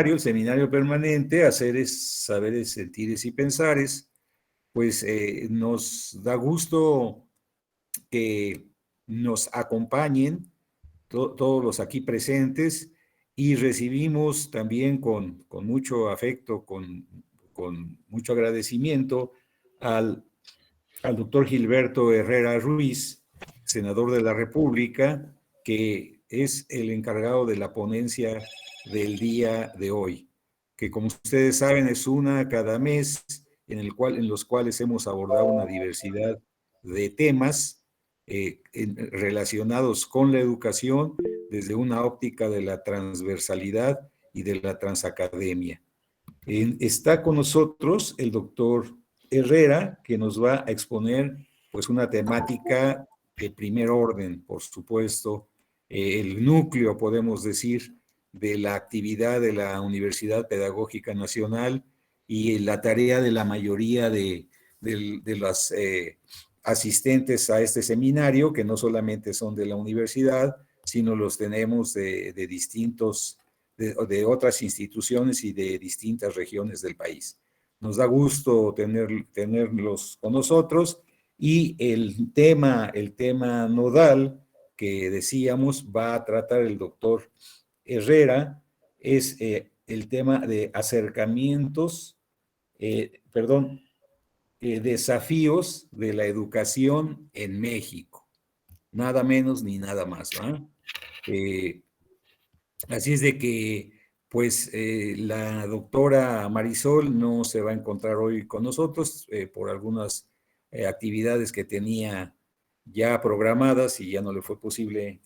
el seminario permanente, Haceres, Saberes, Sentires y Pensares, pues nos da gusto que nos acompañen todos los aquí presentes y recibimos también con mucho afecto, con mucho agradecimiento al doctor Gilberto Herrera Ruiz, senador de la República, que es el encargado de la ponencia del día de hoy, que como ustedes saben es una cada mes en los cuales hemos abordado una diversidad de temas relacionados con la educación desde una óptica de la transversalidad y de la transacademia. Está con nosotros el doctor Herrera, que nos va a exponer pues una temática de primer orden, por supuesto, el núcleo, podemos decir, de la actividad de la Universidad Pedagógica Nacional y la tarea de la mayoría de las asistentes a este seminario, que no solamente son de la universidad, sino los tenemos de distintos de otras instituciones y de distintas regiones del país. Nos da gusto tenerlos con nosotros y el tema nodal que decíamos va a tratar el doctor Herrera es el tema de desafíos de la educación en México. Nada menos ni nada más, ¿no? Así es de que, pues, la doctora Marisol no se va a encontrar hoy con nosotros por algunas actividades que tenía ya programadas y ya no le fue posible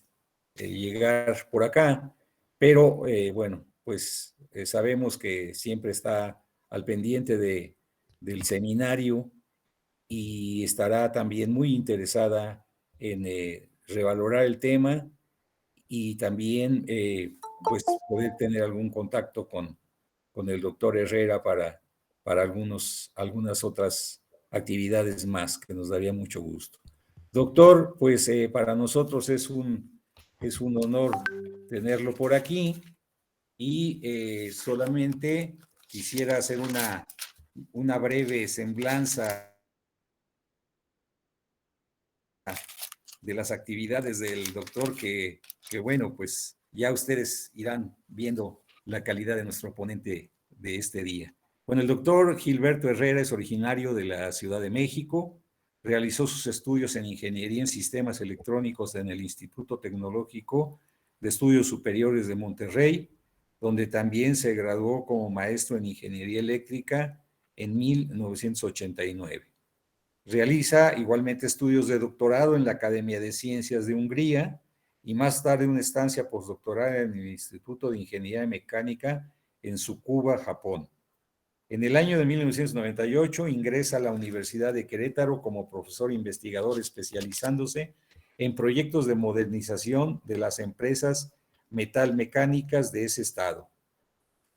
llegar por acá, pero bueno, pues sabemos que siempre está al pendiente del seminario y estará también muy interesada en revalorar el tema y también pues poder tener algún contacto con el doctor Herrera para algunas otras actividades más, que nos daría mucho gusto. Doctor, pues para nosotros es un honor tenerlo por aquí y solamente quisiera hacer una breve semblanza de las actividades del doctor que bueno, pues ya ustedes irán viendo la calidad de nuestro ponente de este día. Bueno, el doctor Gilberto Herrera es originario de la Ciudad de México, realizó sus estudios en Ingeniería en Sistemas Electrónicos en el Instituto Tecnológico de Estudios Superiores de Monterrey, donde también se graduó como maestro en Ingeniería Eléctrica en 1989. Realiza igualmente estudios de doctorado en la Academia de Ciencias de Hungría y más tarde una estancia postdoctoral en el Instituto de Ingeniería Mecánica en Tsukuba, Japón. En el año de 1998 ingresa a la Universidad de Querétaro como profesor investigador especializándose en proyectos de modernización de las empresas metalmecánicas de ese estado,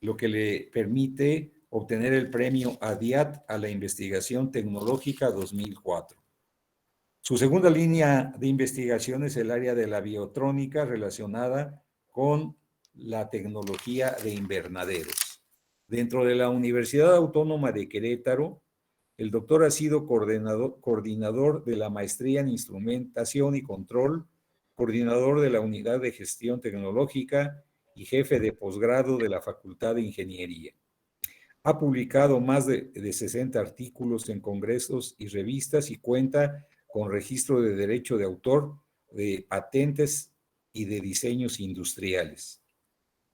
lo que le permite obtener el premio ADIAT a la investigación tecnológica 2004. Su segunda línea de investigación es el área de la biotrónica relacionada con la tecnología de invernaderos. Dentro de la Universidad Autónoma de Querétaro, el doctor ha sido coordinador de la maestría en instrumentación y control, coordinador de la unidad de gestión tecnológica y jefe de posgrado de la Facultad de Ingeniería. Ha publicado más de 60 artículos en congresos y revistas y cuenta con registro de derecho de autor, de patentes y de diseños industriales.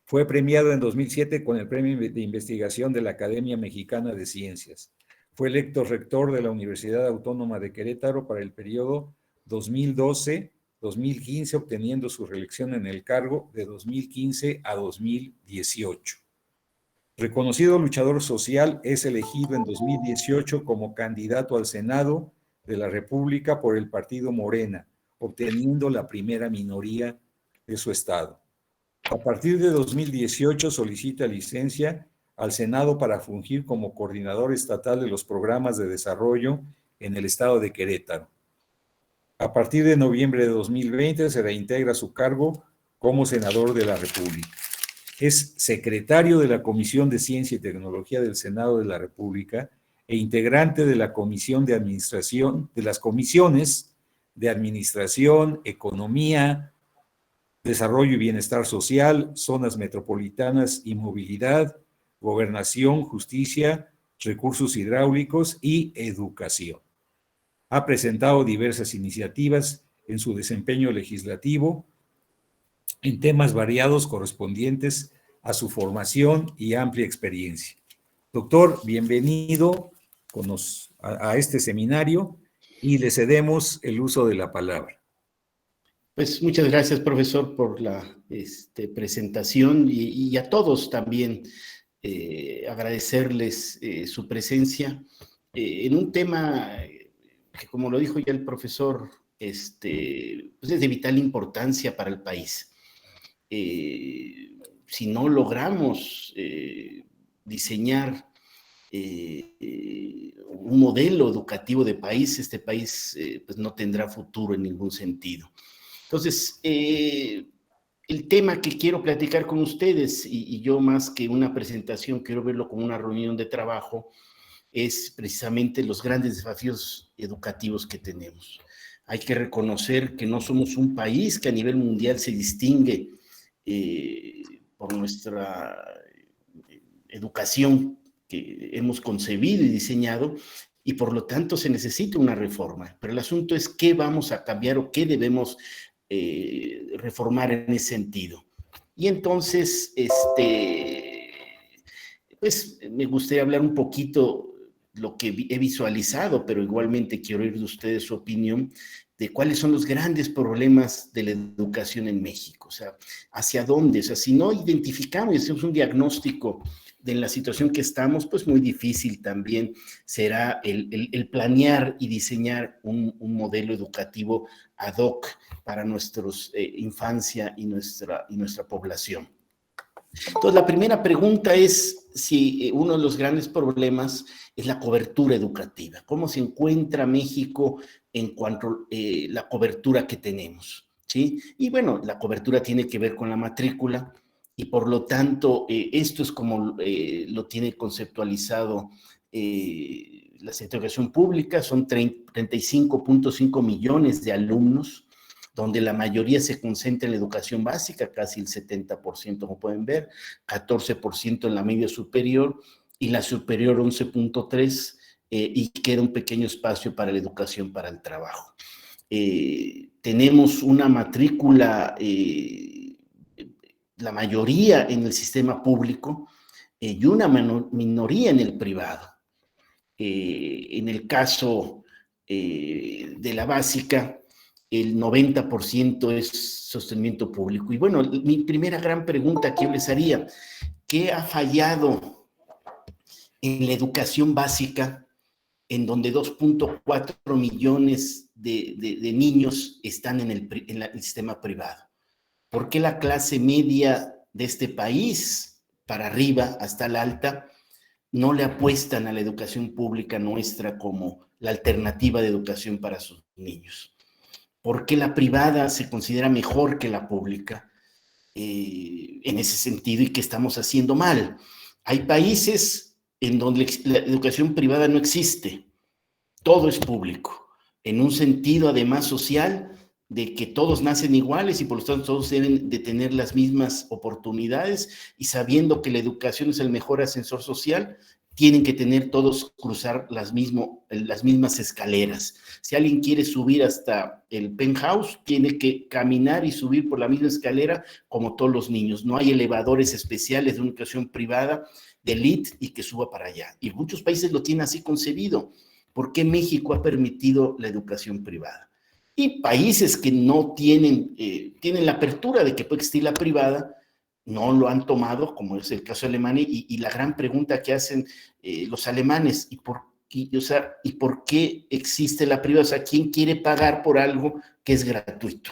Fue premiado en 2007 con el Premio de Investigación de la Academia Mexicana de Ciencias. Fue electo rector de la Universidad Autónoma de Querétaro para el periodo 2012-2015, obteniendo su reelección en el cargo de 2015 a 2018. Reconocido luchador social, es elegido en 2018 como candidato al Senado de la República por el partido Morena, obteniendo la primera minoría de su estado. A partir de 2018 solicita licencia al Senado para fungir como coordinador estatal de los programas de desarrollo en el estado de Querétaro. A partir de noviembre de 2020 se reintegra su cargo como senador de la República. Es secretario de la Comisión de Ciencia y Tecnología del Senado de la República e integrante de la Comisión de Administración, de las comisiones de Administración, Economía, Desarrollo y Bienestar Social, Zonas Metropolitanas y Movilidad, Gobernación, Justicia, Recursos Hidráulicos y Educación. Ha presentado diversas iniciativas en su desempeño legislativo en temas variados correspondientes a su formación y amplia experiencia. Doctor, bienvenido a este seminario y le cedemos el uso de la palabra. Pues muchas gracias, profesor, por la presentación y a todos también agradecerles su presencia en un tema que, como lo dijo ya el profesor, pues es de vital importancia para el país. Si no logramos diseñar un modelo educativo de país, este país pues no tendrá futuro en ningún sentido. Entonces, el tema que quiero platicar con ustedes, y yo más que una presentación, quiero verlo como una reunión de trabajo, es precisamente los grandes desafíos educativos que tenemos. Hay que reconocer que no somos un país que a nivel mundial se distingue por nuestra educación que hemos concebido y diseñado, y por lo tanto se necesita una reforma. Pero el asunto es qué vamos a cambiar o qué debemos reformar en ese sentido. Y entonces, pues me gustaría hablar un poquito lo que he visualizado, pero igualmente quiero oír de ustedes su opinión de cuáles son los grandes problemas de la educación en México. O sea, ¿hacia dónde? O sea, si no identificamos y hacemos un diagnóstico de la situación que estamos, pues muy difícil también será el planear y diseñar un modelo educativo ad hoc para nuestra infancia y nuestra población. Entonces, la primera pregunta es si uno de los grandes problemas es la cobertura educativa. ¿Cómo se encuentra México en cuanto a la cobertura que tenemos? ¿Sí? Y bueno, la cobertura tiene que ver con la matrícula y por lo tanto esto es como lo tiene conceptualizado la educación pública. Son 35.5 millones de alumnos, donde la mayoría se concentra en la educación básica, casi el 70%, como pueden ver, 14% en la media superior y la superior 11.3%, y queda un pequeño espacio para la educación para el trabajo. Tenemos una matrícula, la mayoría en el sistema público y una minoría en el privado. En el caso de la básica, el 90% es sostenimiento público. Y bueno, mi primera gran pregunta que yo les haría, ¿qué ha fallado en la educación básica, en donde 2.4 millones de niños están en el sistema privado? ¿Por qué la clase media de este país, para arriba hasta la alta, no le apuestan a la educación pública nuestra como la alternativa de educación para sus niños? ¿Por qué la privada se considera mejor que la pública en ese sentido y qué estamos haciendo mal? Hay países en donde la educación privada no existe, todo es público, en un sentido además social de que todos nacen iguales y por lo tanto todos deben de tener las mismas oportunidades, y sabiendo que la educación es el mejor ascensor social, tienen que tener todos cruzar las mismas escaleras. Si alguien quiere subir hasta el penthouse, tiene que caminar y subir por la misma escalera como todos los niños. No hay elevadores especiales de una educación privada de élite y que suba para allá. Y muchos países lo tienen así concebido. ¿Por qué México ha permitido la educación privada? Y países que no tienen la apertura de que puede existir la privada, no lo han tomado, como es el caso de Alemania, y la gran pregunta que hacen los alemanes, ¿y por qué existe la privada? O sea, ¿quién quiere pagar por algo que es gratuito?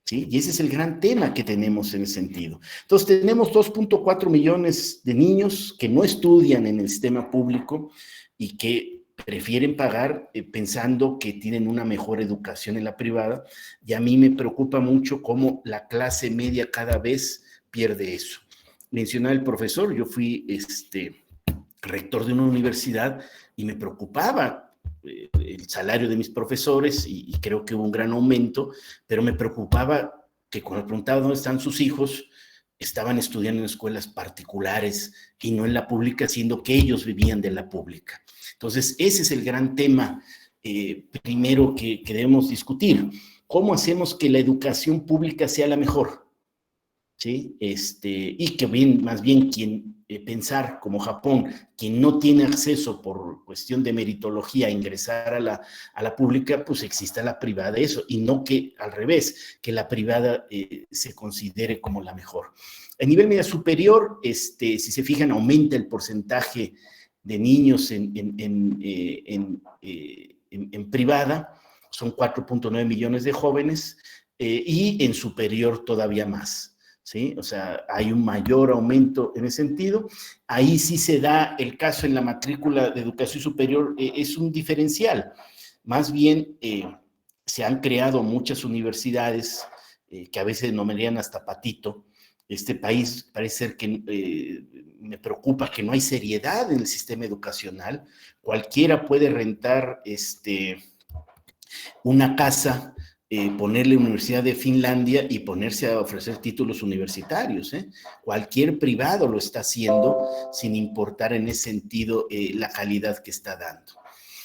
¿Sí? Y ese es el gran tema que tenemos en ese sentido. Entonces, tenemos 2.4 millones de niños que no estudian en el sistema público y que prefieren pagar pensando que tienen una mejor educación en la privada, y a mí me preocupa mucho cómo la clase media cada vez pierde eso. mencionaba el profesor, yo fui rector de una universidad y me preocupaba el salario de mis profesores y creo que hubo un gran aumento, pero me preocupaba que cuando preguntaba dónde están sus hijos, estaban estudiando en escuelas particulares y no en la pública, siendo que ellos vivían de la pública. Entonces, ese es el gran tema primero que debemos discutir. ¿Cómo hacemos que la educación pública sea la mejor? ¿Sí? Y que más bien pensar como Japón, quien no tiene acceso por cuestión de meritología a ingresar a la pública, pues exista la privada, eso, y no que al revés, que la privada se considere como la mejor. A nivel media superior, si se fijan, aumenta el porcentaje de niños en privada, son 4.9 millones de jóvenes, y en superior todavía más. ¿Sí? O sea, hay un mayor aumento en ese sentido. Ahí sí se da el caso en la matrícula de educación superior, es un diferencial. Más bien, se han creado muchas universidades que a veces nombrarían hasta patito. Este país parece ser que me preocupa que no hay seriedad en el sistema educacional. Cualquiera puede rentar una casa, ponerle Universidad de Finlandia y ponerse a ofrecer títulos universitarios. Cualquier privado lo está haciendo sin importar en ese sentido la calidad que está dando.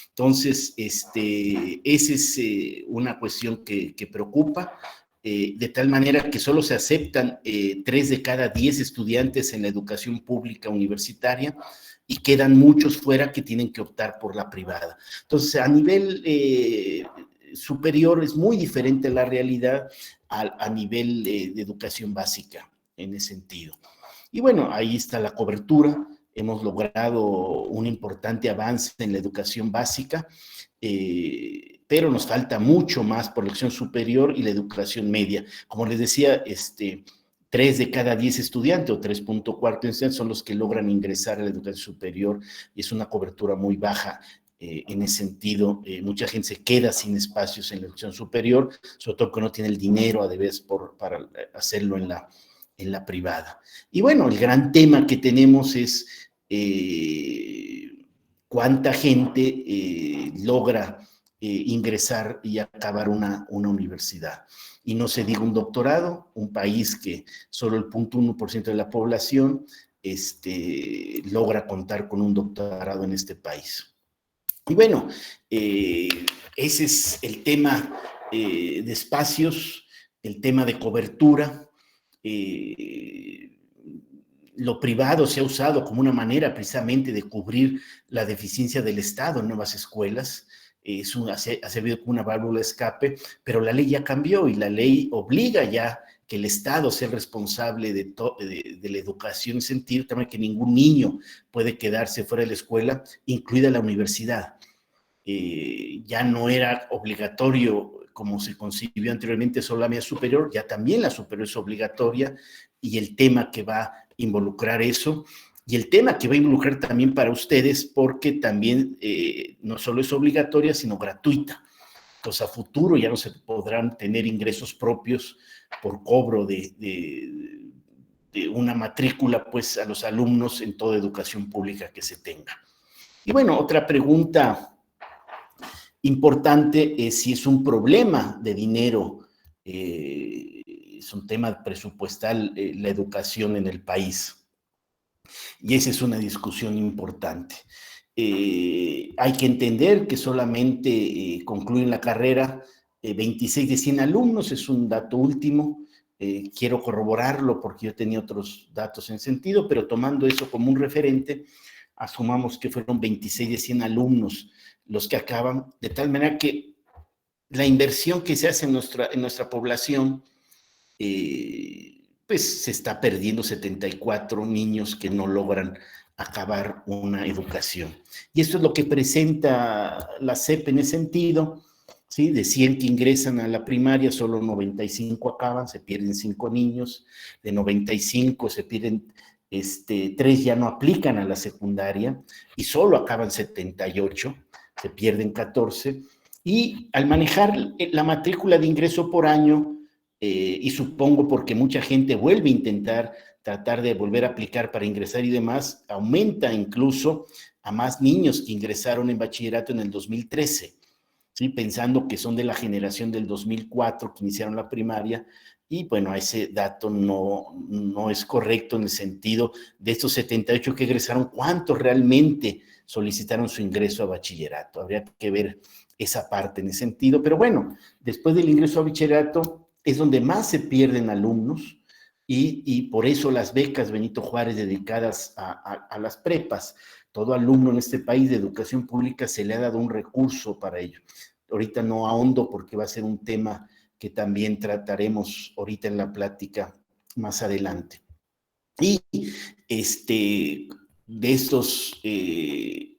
Entonces, esa es una cuestión que preocupa, de tal manera que solo se aceptan 3 de cada 10 estudiantes en la educación pública universitaria y quedan muchos fuera que tienen que optar por la privada. Entonces, a nivel superior es muy diferente la realidad a nivel de educación básica en ese sentido. Y bueno, ahí está la cobertura. Hemos logrado un importante avance en la educación básica, pero nos falta mucho más por la educación superior y la educación media. Como les decía, 3 de cada 10 estudiantes o 3.4 son los que logran ingresar a la educación superior y es una cobertura muy baja. En ese sentido, mucha gente se queda sin espacios en la educación superior, sobre todo que no tiene el dinero a debes para hacerlo en la privada. Y bueno, el gran tema que tenemos es cuánta gente logra ingresar y acabar una universidad. Y no se diga un doctorado, un país que solo el 0.1% de la población logra contar con un doctorado en este país. Y bueno, ese es el tema de espacios, el tema de cobertura. Lo privado se ha usado como una manera precisamente de cubrir la deficiencia del Estado en nuevas escuelas. Ha servido como una válvula de escape, pero la ley ya cambió y la ley obliga ya que el Estado sea el responsable de la educación, en sentido también que ningún niño puede quedarse fuera de la escuela, incluida la universidad. Ya no era obligatorio como se concibió anteriormente solo la media superior, ya también la superior es obligatoria, y el tema que va a involucrar eso, y el tema que va a involucrar también para ustedes, porque también no solo es obligatoria, sino gratuita. Entonces, a futuro ya no se podrán tener ingresos propios por cobro de una matrícula, pues, a los alumnos en toda educación pública que se tenga. Y bueno, otra pregunta importante es si es un problema de dinero, es un tema presupuestal, la educación en el país. Y esa es una discusión importante. Hay que entender que solamente concluyen la carrera 26 de 100 alumnos, es un dato último. Quiero corroborarlo porque yo tenía otros datos en sentido, pero tomando eso como un referente, asumamos que fueron 26 de 100 alumnos los que acaban, de tal manera que la inversión que se hace en nuestra población, pues se está perdiendo 74 niños que no logran acabar una educación. Y esto es lo que presenta la SEP en ese sentido, ¿sí? De 100 que ingresan a la primaria, solo 95 acaban, se pierden 5 niños, de 95 se pierden 3 ya no aplican a la secundaria y solo acaban 78, se pierden 14, y al manejar la matrícula de ingreso por año, y supongo porque mucha gente vuelve a intentar tratar de volver a aplicar para ingresar y demás, aumenta incluso a más niños que ingresaron en bachillerato en el 2013, ¿sí? Pensando que son de la generación del 2004 que iniciaron la primaria, y bueno, ese dato no es correcto en el sentido de estos 78 que egresaron, ¿cuántos realmente solicitaron su ingreso a bachillerato? Habría que ver esa parte en ese sentido, pero bueno, después del ingreso a bachillerato es donde más se pierden alumnos, y por eso las becas Benito Juárez dedicadas a las prepas. Todo alumno en este país de educación pública se le ha dado un recurso para ello. Ahorita no ahondo porque va a ser un tema que también trataremos ahorita en la plática más adelante. Y de estos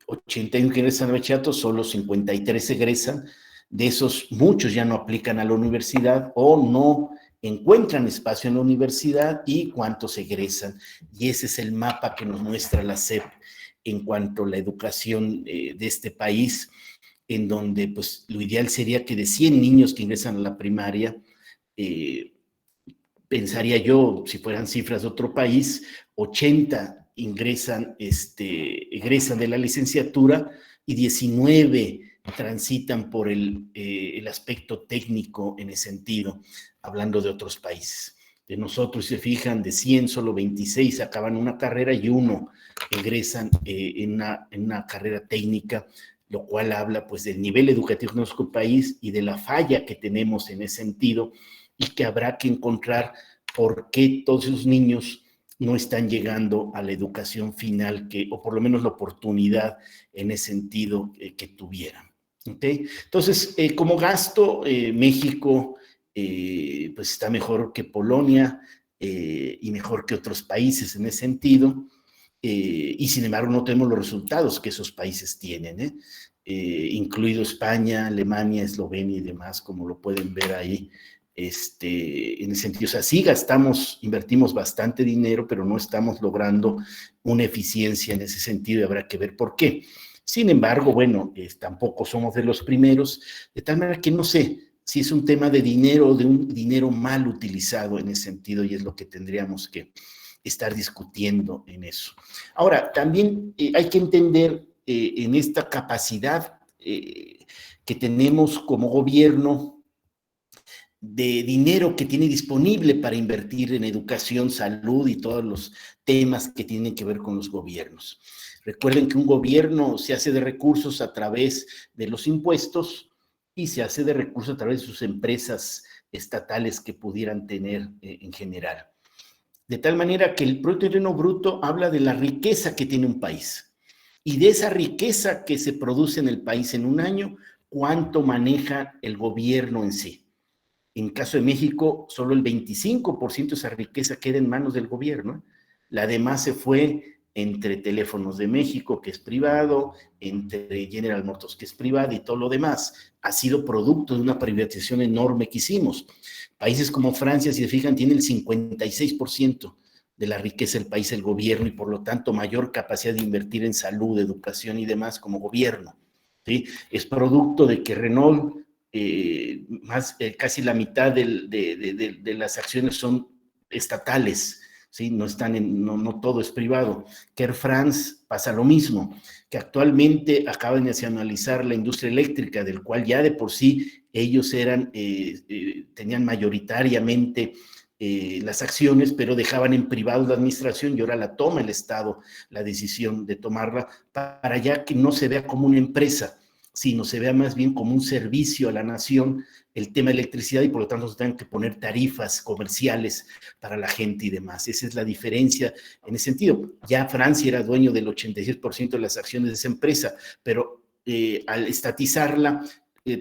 81 que egresan a bachillerato, solo 53 egresan. De esos, muchos ya no aplican a la universidad o no encuentran espacio en la universidad, y cuántos egresan. Y ese es el mapa que nos muestra la SEP en cuanto a la educación de este país, en donde pues lo ideal sería que de 100 niños que ingresan a la primaria, pensaría yo, si fueran cifras de otro país, 80 egresan de la licenciatura y 19 transitan por el aspecto técnico en ese sentido, hablando de otros países. De nosotros, si se fijan, de 100, solo 26 acaban una carrera y 1 ingresan en una carrera técnica, lo cual habla pues del nivel educativo de nuestro país y de la falla que tenemos en ese sentido, y que habrá que encontrar por qué todos esos niños no están llegando a la educación final, o por lo menos la oportunidad en ese sentido que tuvieran. ¿Okay? Entonces, como gasto, México pues está mejor que Polonia y mejor que otros países en ese sentido, y sin embargo no tenemos los resultados que esos países tienen, incluido España, Alemania, Eslovenia y demás, como lo pueden ver ahí. En el sentido, o sea, sí invertimos bastante dinero, pero no estamos logrando una eficiencia en ese sentido, y habrá que ver por qué. Sin embargo, bueno, tampoco somos de los primeros, de tal manera que no sé si es un tema de dinero o de un dinero mal utilizado en ese sentido, y es lo que tendríamos que estar discutiendo en eso. Ahora, también hay que entender en esta capacidad que tenemos como gobierno de dinero que tiene disponible para invertir en educación, salud y todos los temas que tienen que ver con los gobiernos. Recuerden que un gobierno se hace de recursos a través de los impuestos y se hace de recursos a través de sus empresas estatales que pudieran tener en general. De tal manera que el Producto Interno Bruto habla de la riqueza que tiene un país, y de esa riqueza que se produce en el país en un año, cuánto maneja el gobierno en sí. En el caso de México, solo el 25% de esa riqueza queda en manos del gobierno. La demás se fue entre Teléfonos de México, que es privado, entre General Motors, que es privado, y todo lo demás ha sido producto de una privatización enorme que hicimos. Países como Francia, si se fijan, tiene el 56% de la riqueza del país el gobierno, y por lo tanto mayor capacidad de invertir en salud, educación y demás como gobierno, ¿sí? Es producto de que Renault, casi la mitad de las acciones son estatales, ¿sí? No todo es privado. Que Air France pasa lo mismo, que actualmente acaba de nacionalizar la industria eléctrica, del cual ya de por sí ellos tenían mayoritariamente las acciones, pero dejaban en privado la administración, y ahora la toma el Estado, la decisión de tomarla, para ya que no se vea como una empresa, sino se vea más bien como un servicio a la nación, el tema de electricidad, y por lo tanto se tengan que poner tarifas comerciales para la gente y demás. Esa es la diferencia en ese sentido. Ya Francia era dueño del 86% de las acciones de esa empresa, pero al estatizarla,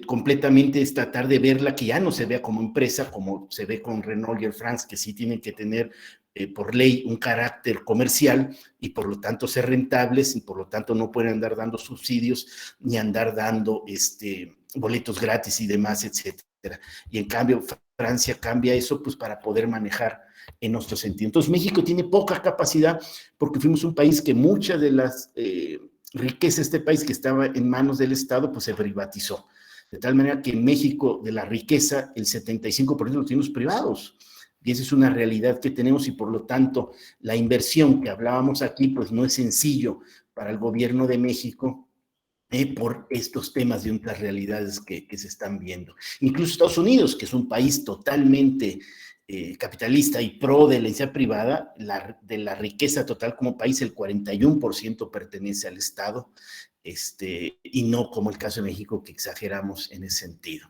completamente es tratar de verla que ya no se vea como empresa, como se ve con Renault y Air France, que sí tienen que tener por ley un carácter comercial y por lo tanto ser rentables, y por lo tanto no pueden andar dando subsidios ni andar dando boletos gratis y demás, etcétera. Y en cambio Francia cambia eso pues para poder manejar en nuestro sentido. Entonces México tiene poca capacidad porque fuimos un país que muchas de las riquezas de este país que estaba en manos del Estado pues se privatizó. De tal manera que en México de la riqueza el 75% lo tienen los privados. y esa es una realidad que tenemos y por lo tanto la inversión que hablábamos aquí pues no es sencillo para el gobierno de México por estos temas de otras realidades que se están viendo. Incluso Estados Unidos, que es un país totalmente capitalista y pro de la iniciativa privada, de la riqueza total como país, el 41% pertenece al Estado, y no como el caso de México, que exageramos en ese sentido.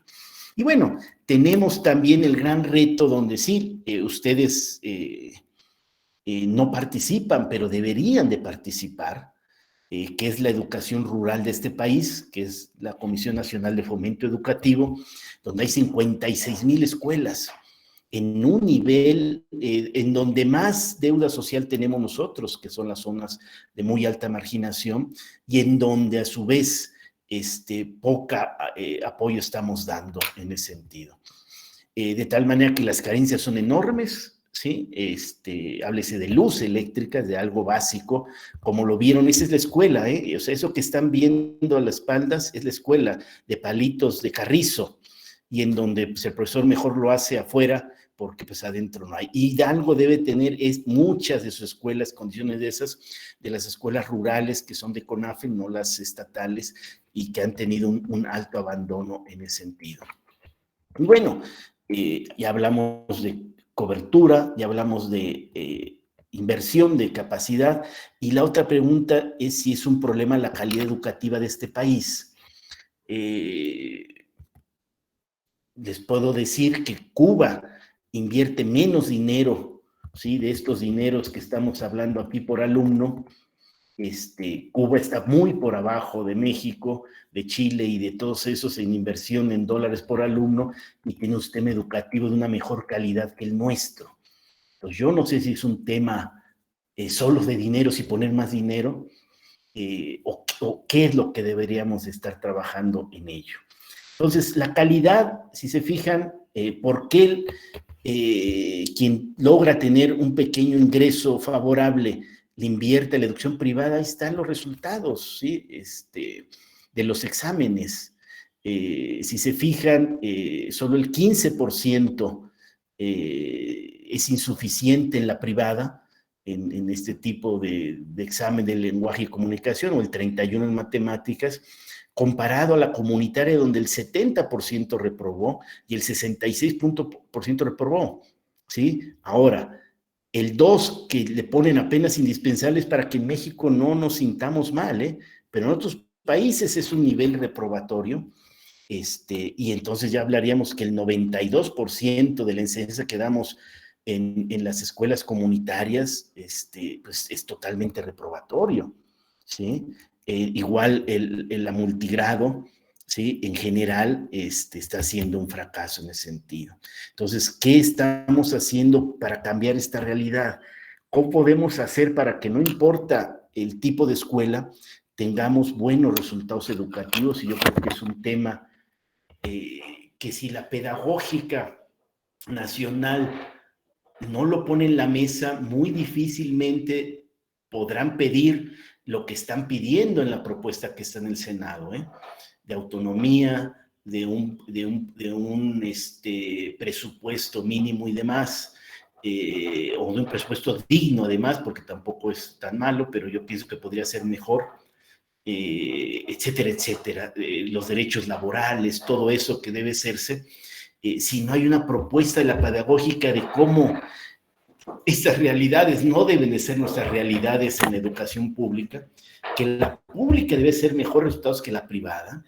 Y bueno, tenemos también el gran reto donde sí, ustedes no participan, pero deberían de participar, que es la educación rural de este país, que es la Comisión Nacional de Fomento Educativo, donde hay 56,000 escuelas, en un nivel en donde más deuda social tenemos nosotros, que son las zonas de muy alta marginación, y en donde a su vez poca apoyo estamos dando en ese sentido. De tal manera que las carencias son enormes, ¿sí? Háblese de luz eléctrica, de algo básico, como lo vieron, esa es la escuela, o sea, eso que están viendo a las espaldas es la escuela de palitos de carrizo, y en donde pues, el profesor mejor lo hace afuera, porque pues adentro no hay. Y algo debe tener muchas de sus escuelas, condiciones de esas, de las escuelas rurales que son de CONAFE, no las estatales, y que han tenido un alto abandono en ese sentido. Y bueno, ya hablamos de cobertura, ya hablamos de inversión, de capacidad, y la otra pregunta es si es un problema la calidad educativa de este país. Les puedo decir que Cuba invierte menos dinero, ¿sí? De estos dineros que estamos hablando aquí por alumno. Cuba está muy por abajo de México, de Chile y de todos esos en inversión en dólares por alumno, y tiene un sistema educativo de una mejor calidad que el nuestro. Entonces yo no sé si es un tema solo de dinero, si poner más dinero, o qué es lo que deberíamos estar trabajando en ello. Entonces, la calidad, si se fijan, ¿por qué quien logra tener un pequeño ingreso favorable le invierte a la educación privada? Ahí están los resultados, ¿sí? De los exámenes. Si se fijan, solo el 15% es insuficiente en la privada, en este tipo de examen de lenguaje y comunicación, o el 31% en matemáticas, comparado a la comunitaria, donde el 70% reprobó y el 66% reprobó, ¿sí? Ahora, el 2 que le ponen apenas indispensables para que en México no nos sintamos mal, pero en otros países es un nivel reprobatorio, y entonces ya hablaríamos que el 92% de la enseñanza que damos en las escuelas comunitarias pues es totalmente reprobatorio, ¿sí? Igual la multigrado, ¿sí? En general está siendo un fracaso en ese sentido. Entonces, ¿qué estamos haciendo para cambiar esta realidad? ¿Cómo podemos hacer para que no importa el tipo de escuela, tengamos buenos resultados educativos? Y yo creo que es un tema que si la pedagógica nacional no lo pone en la mesa, muy difícilmente podrán pedir lo que están pidiendo en la propuesta que está en el Senado, de autonomía, de un presupuesto mínimo y demás, o de un presupuesto digno además, porque tampoco es tan malo, pero yo pienso que podría ser mejor, etcétera, etcétera, los derechos laborales, todo eso que debe hacerse, si no hay una propuesta de la pedagógica de cómo estas realidades no deben de ser nuestras realidades en la educación pública, que la pública debe ser mejores resultados que la privada.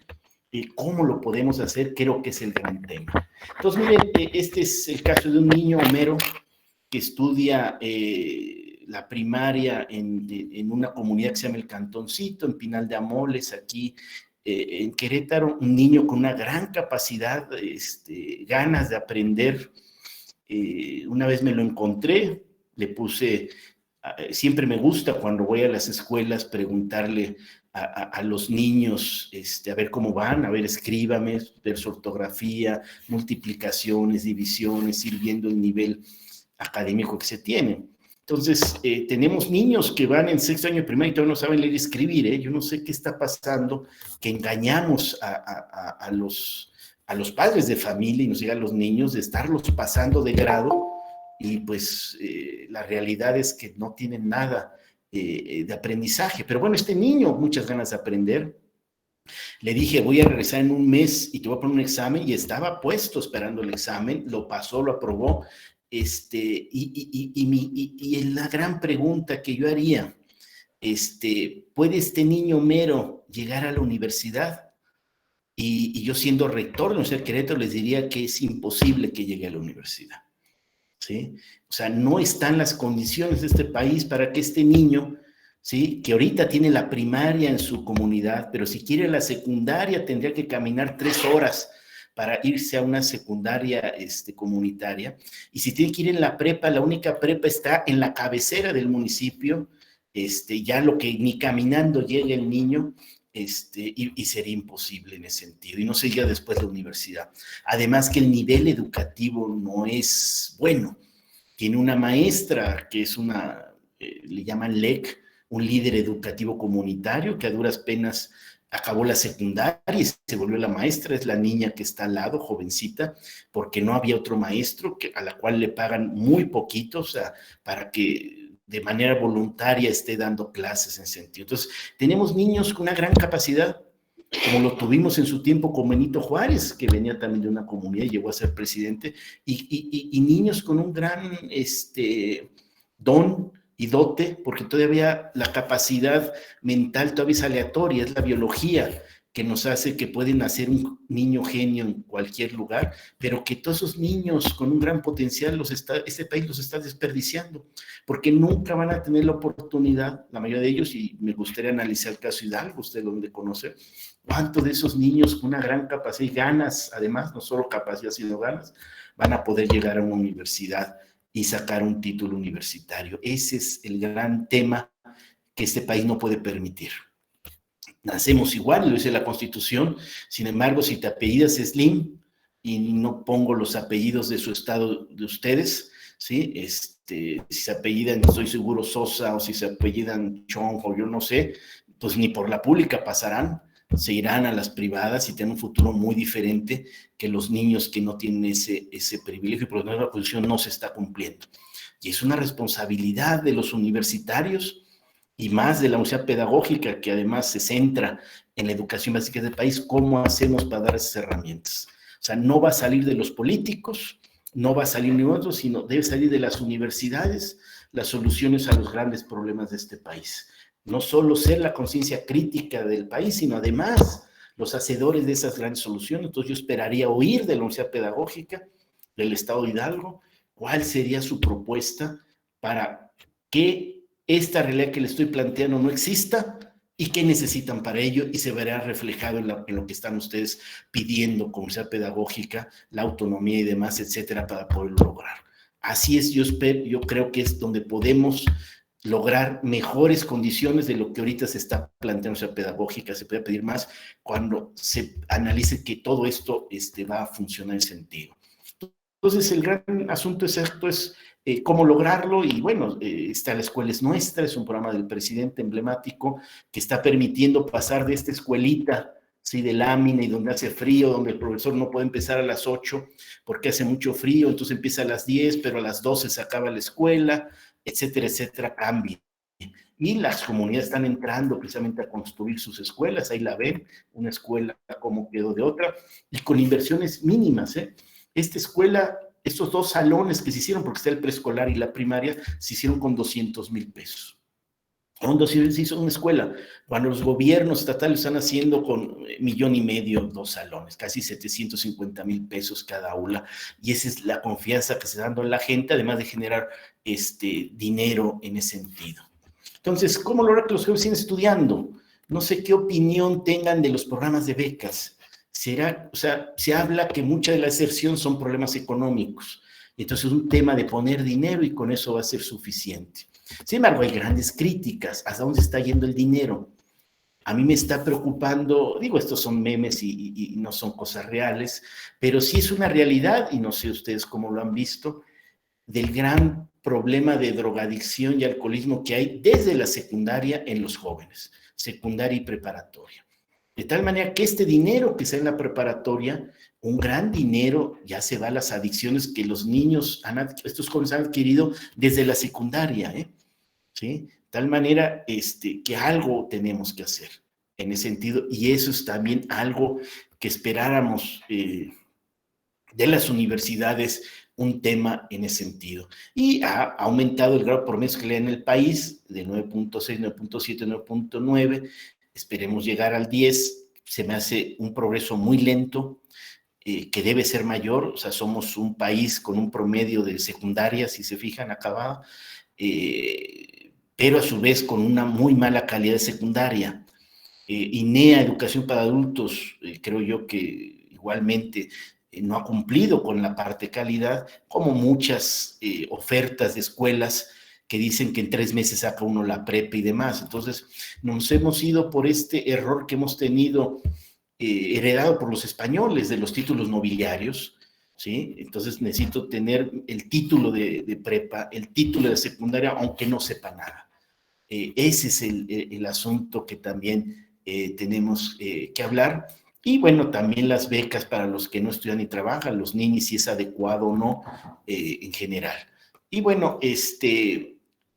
¿Cómo lo podemos hacer? Creo que es el gran tema. Entonces, miren, este es el caso de un niño, Homero, que estudia la primaria en una comunidad que se llama El Cantoncito, en Pinal de Amoles, aquí en Querétaro, un niño con una gran capacidad, ganas de aprender. Una vez me lo encontré, le puse, siempre me gusta cuando voy a las escuelas preguntarle a los niños, a ver cómo van, a ver, escríbame, ver su ortografía, multiplicaciones, divisiones, ir viendo el nivel académico que se tiene. Entonces, tenemos niños que van en sexto año de primaria y todavía no saben leer y escribir, Yo no sé qué está pasando, que engañamos a los padres de familia y nos llega a los niños de estarlos pasando de grado y pues la realidad es que no tienen nada de aprendizaje. Pero bueno, este niño, muchas ganas de aprender. Le dije, voy a regresar en un mes y te voy a poner un examen, y estaba puesto esperando el examen, lo pasó, lo aprobó. Y la gran pregunta que yo haría, ¿puede este niño mero llegar a la universidad? Y yo, siendo rector de la Universidad de Querétaro, les diría que es imposible que llegue a la universidad, ¿sí? O sea, no están las condiciones de este país para que este niño, ¿sí?, que ahorita tiene la primaria en su comunidad, pero si quiere la secundaria tendría que caminar 3 horas para irse a una secundaria comunitaria, y si tiene que ir en la prepa, la única prepa está en la cabecera del municipio, ya lo que ni caminando llega el niño, y sería imposible en ese sentido, y no sería después la universidad. Además que el nivel educativo no es bueno. Tiene una maestra que es le llaman LEC, un líder educativo comunitario, que a duras penas acabó la secundaria y se volvió la maestra. Es la niña que está al lado, jovencita, porque no había otro maestro, a la cual le pagan muy poquito, o sea, para que de manera voluntaria esté dando clases en ese sentido. Entonces, tenemos niños con una gran capacidad, como lo tuvimos en su tiempo con Benito Juárez, que venía también de una comunidad y llegó a ser presidente, y niños con un gran don y dote, porque todavía la capacidad mental todavía es aleatoria, es la biología que nos hace que pueden nacer un niño genio en cualquier lugar, pero que todos esos niños con un gran potencial este país los está desperdiciando, porque nunca van a tener la oportunidad, la mayoría de ellos, y me gustaría analizar el caso Hidalgo, usted donde conoce, cuántos de esos niños con una gran capacidad y ganas, además, no solo capacidad, sino ganas, van a poder llegar a una universidad y sacar un título universitario. Ese es el gran tema que este país no puede permitir. Nacemos igual, lo dice la Constitución, sin embargo, si te apellidas Slim y no pongo los apellidos de su estado de ustedes, ¿sí? Si se apellidan, estoy seguro, Sosa, o si se apellidan Chong, o yo no sé, pues ni por la pública pasarán, se irán a las privadas y tienen un futuro muy diferente que los niños que no tienen ese privilegio, porque la Constitución no se está cumpliendo. Y es una responsabilidad de los universitarios y más de la universidad pedagógica, que además se centra en la educación básica del país, cómo hacemos para dar esas herramientas. O sea, no va a salir de los políticos, no va a salir ni otro, sino debe salir de las universidades las soluciones a los grandes problemas de este país. No solo ser la conciencia crítica del país, sino además los hacedores de esas grandes soluciones. Entonces yo esperaría oír de la Universidad Pedagógica del Estado de Hidalgo cuál sería su propuesta para que esta realidad que le estoy planteando no exista y qué necesitan para ello, y se verá reflejado en lo que están ustedes pidiendo, como sea pedagógica, la autonomía y demás, etcétera, para poderlo lograr. Así es, yo creo que es donde podemos lograr mejores condiciones de lo que ahorita se está planteando, o sea, pedagógica. Se puede pedir más cuando se analice que todo esto va a funcionar en sentido. Entonces, el gran asunto es cómo lograrlo, y bueno, La Escuela es Nuestra, es un programa del presidente emblemático que está permitiendo pasar de esta escuelita, ¿sí?, de lámina, y donde hace frío, donde el profesor no puede empezar a las 8 porque hace mucho frío, entonces empieza a las 10, pero a las 12 se acaba la escuela, etcétera, etcétera, cambia. Y las comunidades están entrando precisamente a construir sus escuelas, ahí la ven, una escuela como quedó de otra, y con inversiones mínimas, Esta escuela, estos 2 salones que se hicieron, porque está el preescolar y la primaria, se hicieron con 200,000 pesos. Cuando se hizo una escuela, cuando los gobiernos estatales están haciendo con 1,500,000, 2 salones, casi 750,000 pesos cada aula, y esa es la confianza que se está dando en la gente, además de generar dinero en ese sentido. Entonces, ¿cómo lograr que los jóvenes sigan estudiando? No sé qué opinión tengan de los programas de becas. Se habla que mucha de la deserción son problemas económicos. Entonces es un tema de poner dinero y con eso va a ser suficiente. Sin embargo, hay grandes críticas. ¿Hasta dónde está yendo el dinero? A mí me está preocupando, digo, estos son memes y no son cosas reales, pero sí es una realidad, y no sé ustedes cómo lo han visto, del gran problema de drogadicción y alcoholismo que hay desde la secundaria en los jóvenes, secundaria y preparatoria. De tal manera que este dinero que sea en la preparatoria, un gran dinero ya se va a las adicciones que los niños, estos jóvenes han adquirido desde la secundaria, ¿sí? De tal manera que algo tenemos que hacer en ese sentido, y eso es también algo que esperáramos de las universidades, un tema en ese sentido. Y ha aumentado el grado promedio escolar en el país de 9.6, 9.7, 9.9. Esperemos llegar al 10. Se me hace un progreso muy lento, que debe ser mayor. O sea, somos un país con un promedio de secundaria, si se fijan, acabado, pero a su vez con una muy mala calidad de secundaria. INEA, Educación para Adultos, creo yo que igualmente no ha cumplido con la parte de calidad, como muchas ofertas de escuelas que dicen que en 3 meses saca uno la prepa y demás. Entonces, nos hemos ido por este error que hemos tenido heredado por los españoles de los títulos nobiliarios, ¿sí? Entonces, necesito tener el título de prepa, el título de secundaria, aunque no sepa nada. Ese es el asunto que también tenemos que hablar. Y bueno, también las becas para los que no estudian ni trabajan, los ninis, si es adecuado o no, en general. Y bueno,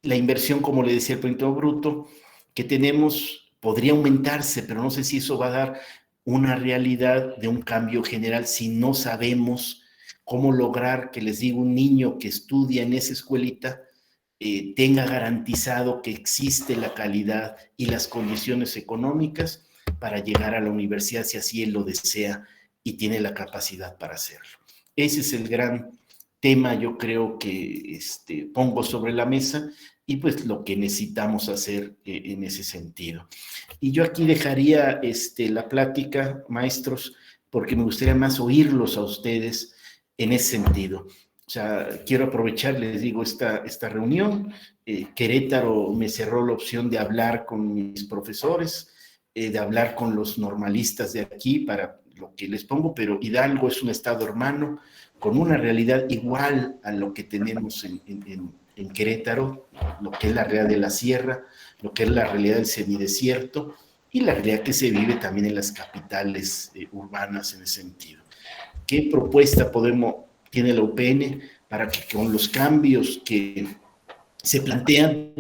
la inversión, como le decía, el Producto Bruto que tenemos podría aumentarse, pero no sé si eso va a dar una realidad de un cambio general si no sabemos cómo lograr que, les digo, un niño que estudia en esa escuelita tenga garantizado que existe la calidad y las condiciones económicas para llegar a la universidad si así él lo desea y tiene la capacidad para hacerlo. Ese es el gran tema, yo creo que pongo sobre la mesa, y pues lo que necesitamos hacer en ese sentido. Y yo aquí dejaría la plática, maestros, porque me gustaría más oírlos a ustedes en ese sentido. O sea, quiero aprovechar, les digo, esta reunión. Querétaro me cerró la opción de hablar con mis profesores, de hablar con los normalistas de aquí para lo que les pongo, pero Hidalgo es un estado hermano con una realidad igual a lo que tenemos en Querétaro, lo que es la realidad de la sierra, lo que es la realidad del semidesierto y la realidad que se vive también en las capitales urbanas en ese sentido. ¿Qué propuesta tiene la UPN para que con los cambios que se plantean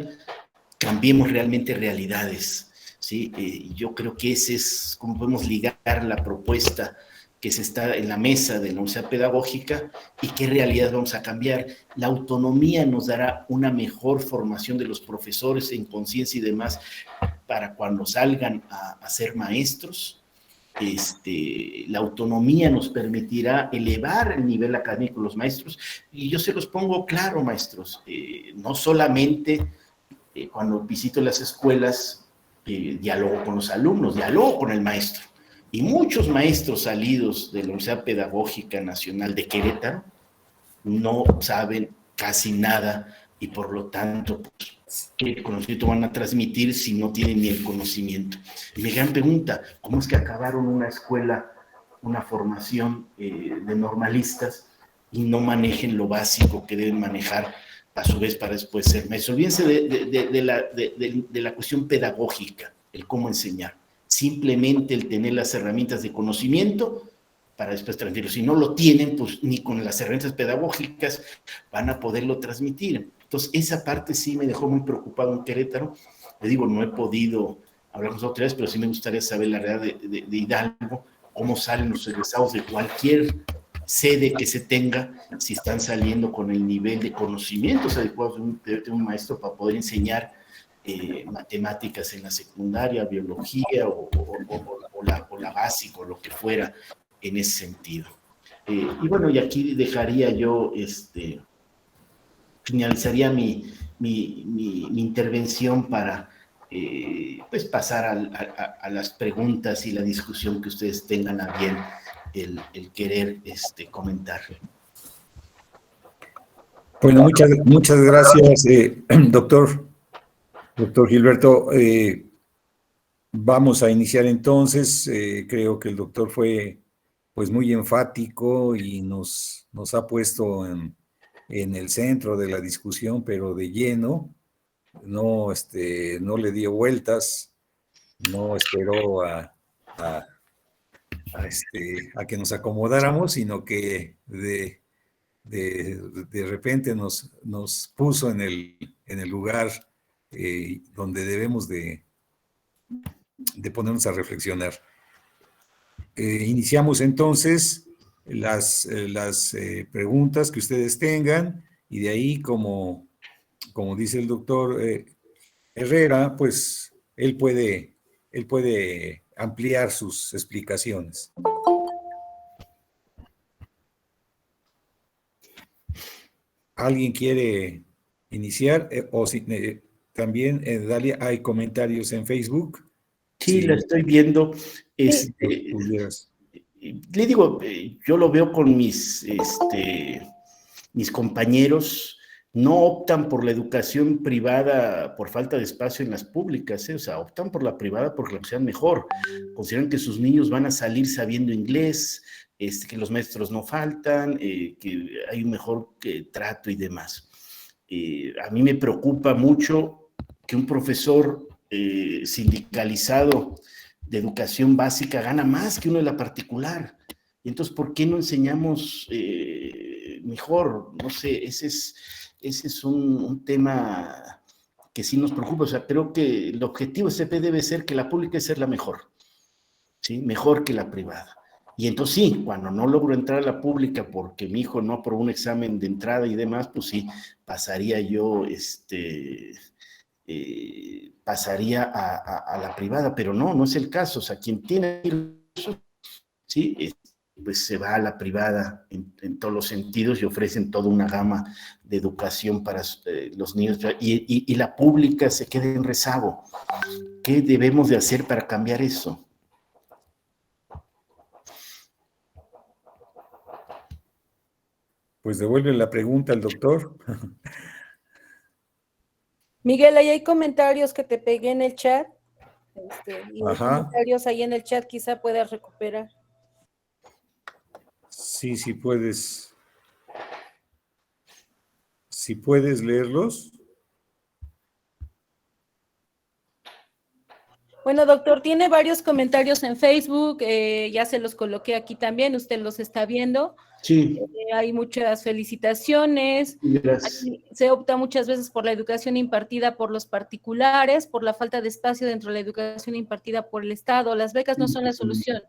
cambiemos realmente realidades? ¿Sí? Yo creo que ese es cómo podemos ligar la propuesta que se está en la mesa de la Universidad Pedagógica y qué realidad vamos a cambiar. La autonomía nos dará una mejor formación de los profesores en conciencia y demás para cuando salgan a ser maestros. La autonomía nos permitirá elevar el nivel académico de los maestros, y yo se los pongo claro, maestros, no solamente cuando visito las escuelas, dialogo con los alumnos, dialogo con el maestro, y muchos maestros salidos de la Universidad Pedagógica Nacional de Querétaro no saben casi nada, y por lo tanto, pues, ¿qué conocimiento van a transmitir si no tienen ni el conocimiento? Y mi gran pregunta, ¿cómo es que acabaron una escuela, una formación de normalistas y no manejen lo básico que deben manejar a su vez para después ser maestros? Olvídense de la cuestión pedagógica, el cómo enseñar. Simplemente el tener las herramientas de conocimiento para después transmitirlo. Si no lo tienen, pues ni con las herramientas pedagógicas van a poderlo transmitir. Entonces, esa parte sí me dejó muy preocupado en Querétaro. Le digo, no he podido hablar con las autoridades, pero sí me gustaría saber la realidad de Hidalgo, cómo salen los egresados de cualquier sede que se tenga, si están saliendo con el nivel de conocimientos adecuados de un maestro para poder enseñar matemáticas en la secundaria, biología o la básica o lo que fuera en ese sentido. Y bueno, y aquí dejaría yo, finalizaría mi intervención para pues pasar a las preguntas y la discusión que ustedes tengan a bien el querer comentar. Bueno, muchas gracias, doctor Gilberto. Vamos a iniciar entonces. Creo que el doctor fue pues muy enfático y nos ha puesto en el centro de la discusión, pero de lleno. No le dio vueltas, no esperó a a que nos acomodáramos, sino que de repente nos puso en el lugar donde debemos de ponernos a reflexionar. Iniciamos entonces las preguntas que ustedes tengan, y de ahí, como dice el doctor Herrera, pues él puede ampliar sus explicaciones. ¿Alguien quiere iniciar? O si, también, Dalia, hay comentarios en Facebook. Sí, Si la estoy viendo. pudieras. Le digo, yo lo veo con mis compañeros, no optan por la educación privada por falta de espacio en las públicas, o sea, optan por la privada porque la sean mejor. Consideran que sus niños van a salir sabiendo inglés, que los maestros no faltan, que hay un mejor trato y demás. A mí me preocupa mucho que un profesor sindicalizado de educación básica gana más que uno de la particular. Y entonces, ¿por qué no enseñamos mejor? No sé, ese es un tema que sí nos preocupa. O sea, creo que el objetivo de CP debe ser que la pública sea la mejor, ¿sí? Mejor que la privada. Y entonces sí, cuando no logro entrar a la pública porque mi hijo no aprobó un examen de entrada y demás, pues sí, pasaría yo, pasaría a la privada, pero no es el caso. O sea, quien tiene recursos, ¿sí? Pues se va a la privada en todos los sentidos y ofrecen toda una gama de educación para los niños, y la pública se queda en rezago. ¿Qué debemos de hacer para cambiar eso? Pues devuelve la pregunta al doctor. Miguel, ahí hay comentarios que te pegué en el chat. Y hay comentarios ahí en el chat, quizá puedas recuperar. Sí, puedes. Si puedes leerlos. Bueno, doctor, tiene varios comentarios en Facebook, ya se los coloqué aquí también, usted los está viendo. Sí. Hay muchas felicitaciones. Gracias. Se opta muchas veces por la educación impartida por los particulares, por la falta de espacio dentro de la educación impartida por el Estado. Las becas no son la solución.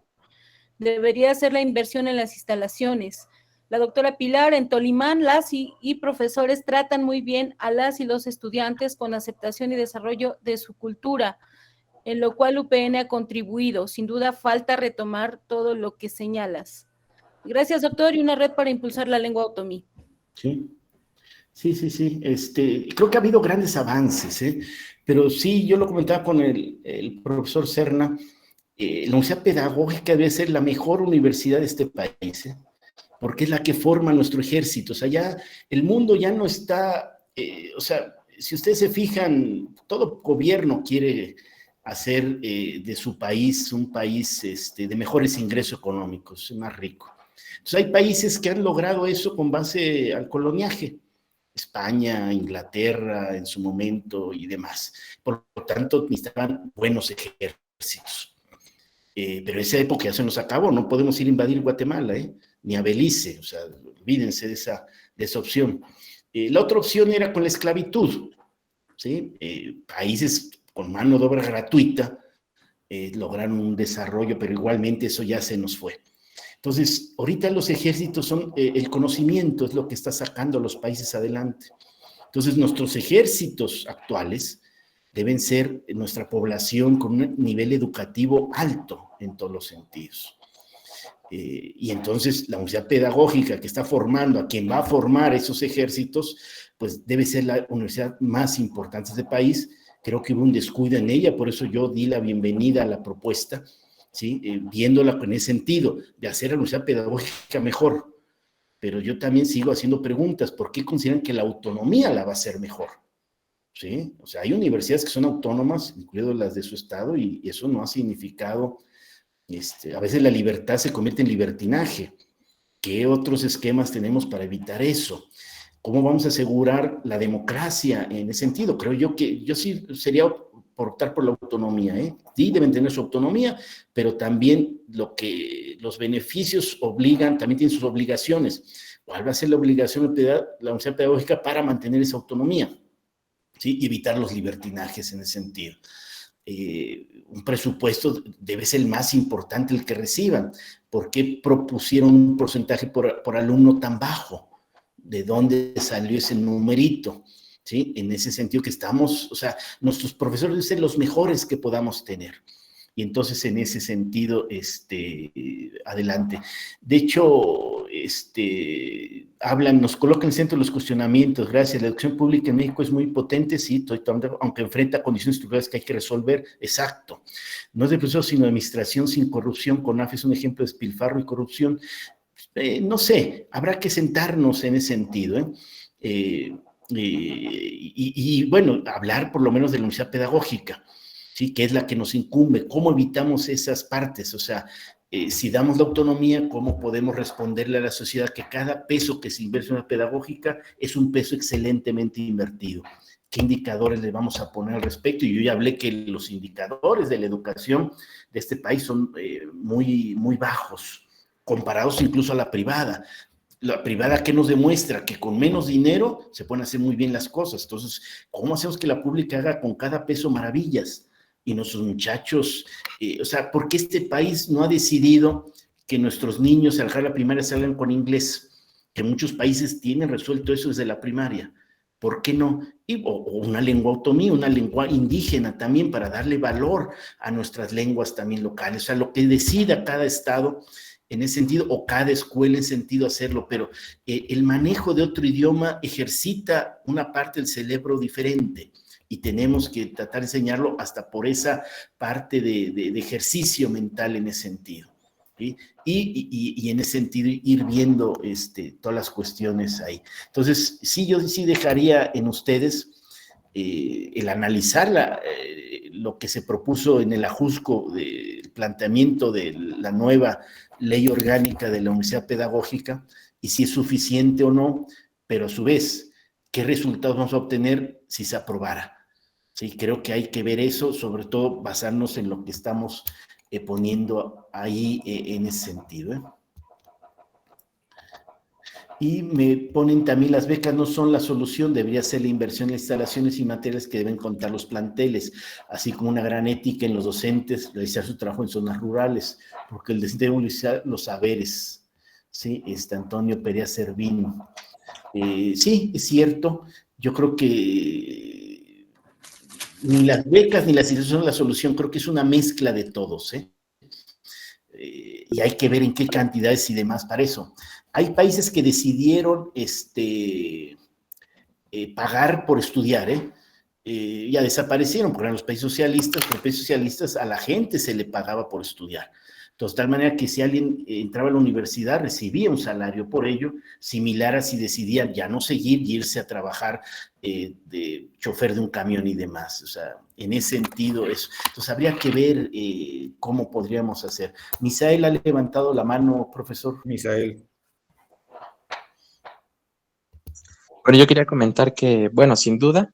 Debería ser la inversión en las instalaciones. La doctora Pilar, en Tolimán, las y profesores tratan muy bien a las y los estudiantes con aceptación y desarrollo de su cultura, en lo cual UPN ha contribuido. Sin duda falta retomar todo lo que señalas. Gracias, doctor, y una red para impulsar la lengua otomí. Sí. Creo que ha habido grandes avances, pero sí, yo lo comentaba con el profesor Serna, la Universidad Pedagógica debe ser la mejor universidad de este país, porque es la que forma nuestro ejército. O sea, ya el mundo ya no está, o sea, si ustedes se fijan, todo gobierno quiere hacer de su país un país de mejores ingresos económicos, más rico. Entonces hay países que han logrado eso con base al coloniaje. España, Inglaterra en su momento y demás. Por lo tanto, necesitaban buenos ejércitos. Pero esa época ya se nos acabó, no podemos ir a invadir Guatemala, ni a Belice, o sea, olvídense de esa opción. La otra opción era con la esclavitud, ¿sí? Países con mano de obra gratuita lograron un desarrollo, pero igualmente eso ya se nos fue. Entonces, ahorita los ejércitos son, el conocimiento es lo que está sacando a los países adelante. Entonces, nuestros ejércitos actuales deben ser nuestra población con un nivel educativo alto en todos los sentidos. Y entonces la universidad pedagógica que está formando a quien va a formar esos ejércitos, pues debe ser la universidad más importante del país. Creo que hubo un descuido en ella, por eso yo di la bienvenida a la propuesta, ¿sí? Viéndola en ese sentido, de hacer la universidad pedagógica mejor. Pero yo también sigo haciendo preguntas, ¿por qué consideran que la autonomía la va a hacer mejor? ¿Sí? O sea, hay universidades que son autónomas, incluidas las de su estado, y eso no ha significado, a veces la libertad se convierte en libertinaje. ¿Qué otros esquemas tenemos para evitar eso? ¿Cómo vamos a asegurar la democracia en ese sentido? Creo yo que yo sí sería por optar por la autonomía, ¿eh? Sí, deben tener su autonomía, pero también los beneficios obligan, también tienen sus obligaciones. ¿Cuál va a ser la obligación de la universidad pedagógica para mantener esa autonomía? ¿Sí? Y evitar los libertinajes en ese sentido. Un presupuesto debe ser el más importante el que reciban. ¿Por qué propusieron un porcentaje por alumno tan bajo? ¿De dónde salió ese numerito? ¿Sí? En ese sentido que estamos, o sea, nuestros profesores deben ser los mejores que podamos tener. Y entonces, en ese sentido, adelante. De hecho, nos colocan en el centro de los cuestionamientos. Gracias. La educación pública en México es muy potente, sí, aunque enfrenta condiciones estructurales que hay que resolver. Exacto. No es de profesor, sino de administración sin corrupción. CONAF es un ejemplo de despilfarro y corrupción. No sé, habrá que sentarnos en ese sentido, y bueno, hablar por lo menos de la universidad pedagógica, ¿sí? Que es la que nos incumbe. ¿Cómo evitamos esas partes? O sea, si damos la autonomía, ¿cómo podemos responderle a la sociedad que cada peso que se invierte en una pedagógica es un peso excelentemente invertido? ¿Qué indicadores le vamos a poner al respecto? Y yo ya hablé que los indicadores de la educación de este país son muy, muy bajos, comparados incluso a la privada. La privada, ¿qué nos demuestra? Que con menos dinero se pueden hacer muy bien las cosas. Entonces, ¿cómo hacemos que la pública haga con cada peso maravillas? Y nuestros muchachos, o sea, ¿por qué este país no ha decidido que nuestros niños al dejar la primaria salgan con inglés? Que muchos países tienen resuelto eso desde la primaria. ¿Por qué no? O una lengua otomí, una lengua indígena también, para darle valor a nuestras lenguas también locales. O sea, lo que decida cada estado en ese sentido, o cada escuela en sentido hacerlo, pero el manejo de otro idioma ejercita una parte del cerebro diferente y tenemos que tratar de enseñarlo hasta por esa parte de ejercicio mental en ese sentido. ¿Sí? Y en ese sentido ir viendo todas las cuestiones ahí. Entonces, sí, yo sí dejaría en ustedes el analizar lo que se propuso en el ajusco del planteamiento de la nueva ley orgánica de la universidad pedagógica y si es suficiente o no, pero a su vez, ¿qué resultados vamos a obtener si se aprobara? Sí, creo que hay que ver eso, sobre todo basarnos en lo que estamos poniendo ahí en ese sentido. Y me ponen también, las becas no son la solución, debería ser la inversión en instalaciones y materiales que deben contar los planteles, así como una gran ética en los docentes, realizar su trabajo en zonas rurales, porque el debe utilizar los saberes. Sí, Antonio Perea Cervino. Sí, es cierto, yo creo que ni las becas ni las instituciones son la solución, creo que es una mezcla de todos, y hay que ver en qué cantidades y demás para eso. Hay países que decidieron pagar por estudiar, ya desaparecieron, porque eran los países socialistas, pero los países socialistas a la gente se le pagaba por estudiar. Entonces, de tal manera que si alguien entraba a la universidad, recibía un salario por ello, similar a si decidían ya no seguir y irse a trabajar de chofer de un camión y demás. O sea, en ese sentido eso. Entonces, habría que ver cómo podríamos hacer. Misael ha levantado la mano, profesor. Misael. Bueno, yo quería comentar que, bueno, sin duda,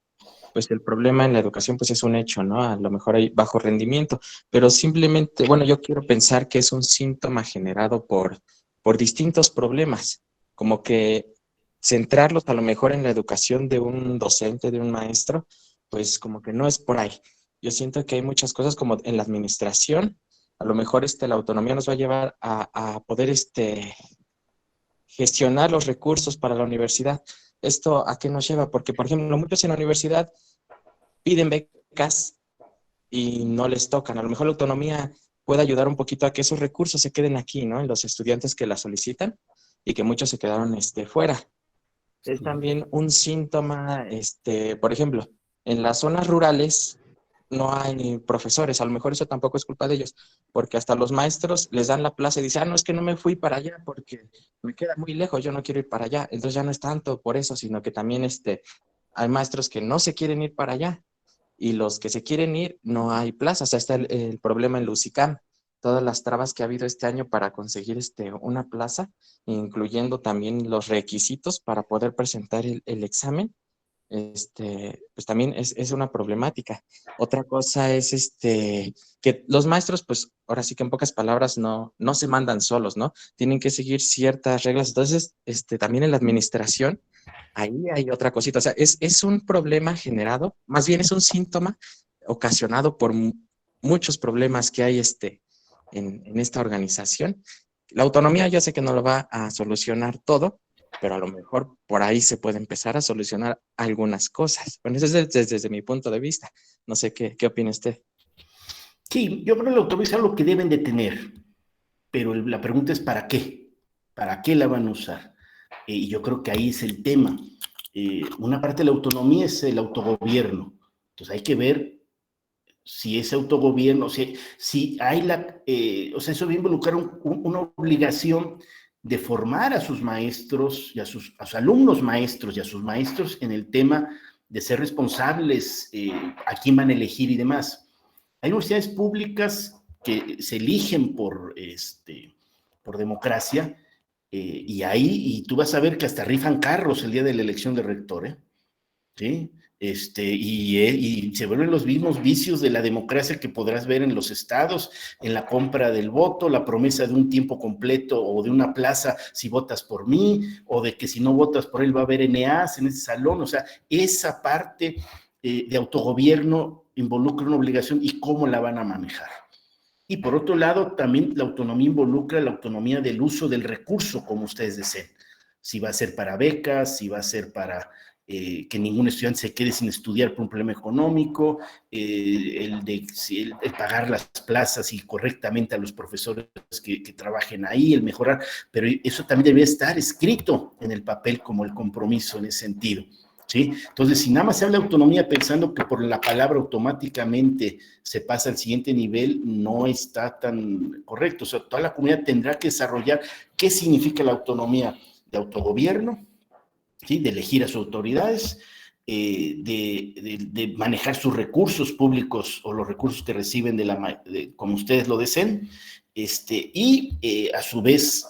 pues el problema en la educación pues es un hecho, ¿no? A lo mejor hay bajo rendimiento, pero simplemente, bueno, yo quiero pensar que es un síntoma generado por distintos problemas, como que centrarlos a lo mejor en la educación de un docente, de un maestro, pues como que no es por ahí. Yo siento que hay muchas cosas como en la administración, a lo mejor la autonomía nos va a llevar a poder gestionar los recursos para la universidad. ¿Esto a qué nos lleva? Porque, por ejemplo, muchos en la universidad piden becas y no les tocan. A lo mejor la autonomía puede ayudar un poquito a que esos recursos se queden aquí, ¿no? En los estudiantes que la solicitan y que muchos se quedaron fuera. Es también un síntoma, por ejemplo, en las zonas rurales no hay profesores, a lo mejor eso tampoco es culpa de ellos, porque hasta los maestros les dan la plaza y dicen, no, es que no me fui para allá porque me queda muy lejos, yo no quiero ir para allá. Entonces ya no es tanto por eso, sino que también hay maestros que no se quieren ir para allá y los que se quieren ir no hay plazas. Está el problema en Lusicam. todas las trabas que ha habido este año para conseguir una plaza, incluyendo también los requisitos para poder presentar el examen. Pues también es una problemática. Otra cosa es que los maestros, pues ahora sí que en pocas palabras no se mandan solos, ¿no? Tienen que seguir ciertas reglas. Entonces, también en la administración, ahí hay otra cosita. O sea, es un problema generado, más bien es un síntoma ocasionado por muchos problemas que hay en esta organización. La autonomía yo sé que no lo va a solucionar todo, pero a lo mejor por ahí se puede empezar a solucionar algunas cosas. Bueno, eso es desde mi punto de vista. No sé qué opina usted. Sí, yo creo que la autonomía es algo que deben de tener, pero la pregunta es ¿para qué? ¿Para qué la van a usar? Y yo creo que ahí es el tema. Una parte de la autonomía es el autogobierno. Entonces hay que ver si ese autogobierno, si hay o sea, eso va a involucrar una obligación de formar a sus maestros y a sus alumnos maestros y a sus maestros en el tema de ser responsables, a quién van a elegir y demás. Hay universidades públicas que se eligen por democracia, y tú vas a ver que hasta rifan carros el día de la elección de rector, ¿sí? Y se vuelven los mismos vicios de la democracia que podrás ver en los estados, en la compra del voto, la promesa de un tiempo completo o de una plaza si votas por mí, o de que si no votas por él va a haber NAs en ese salón. O sea, esa parte de autogobierno involucra una obligación y cómo la van a manejar. Y por otro lado, también la autonomía involucra la autonomía del uso del recurso, como ustedes deseen. Si va a ser para becas, si va a ser para que ningún estudiante se quede sin estudiar por un problema económico, el pagar las plazas y correctamente a los profesores que trabajen ahí, el mejorar, pero eso también debería estar escrito en el papel como el compromiso en ese sentido. ¿Sí? Entonces, si nada más se habla de autonomía pensando que por la palabra automáticamente se pasa al siguiente nivel, no está tan correcto. O sea, toda la comunidad tendrá que desarrollar qué significa la autonomía de autogobierno, ¿sí? De elegir a sus autoridades, de manejar sus recursos públicos o los recursos que reciben como ustedes lo deseen, y a su vez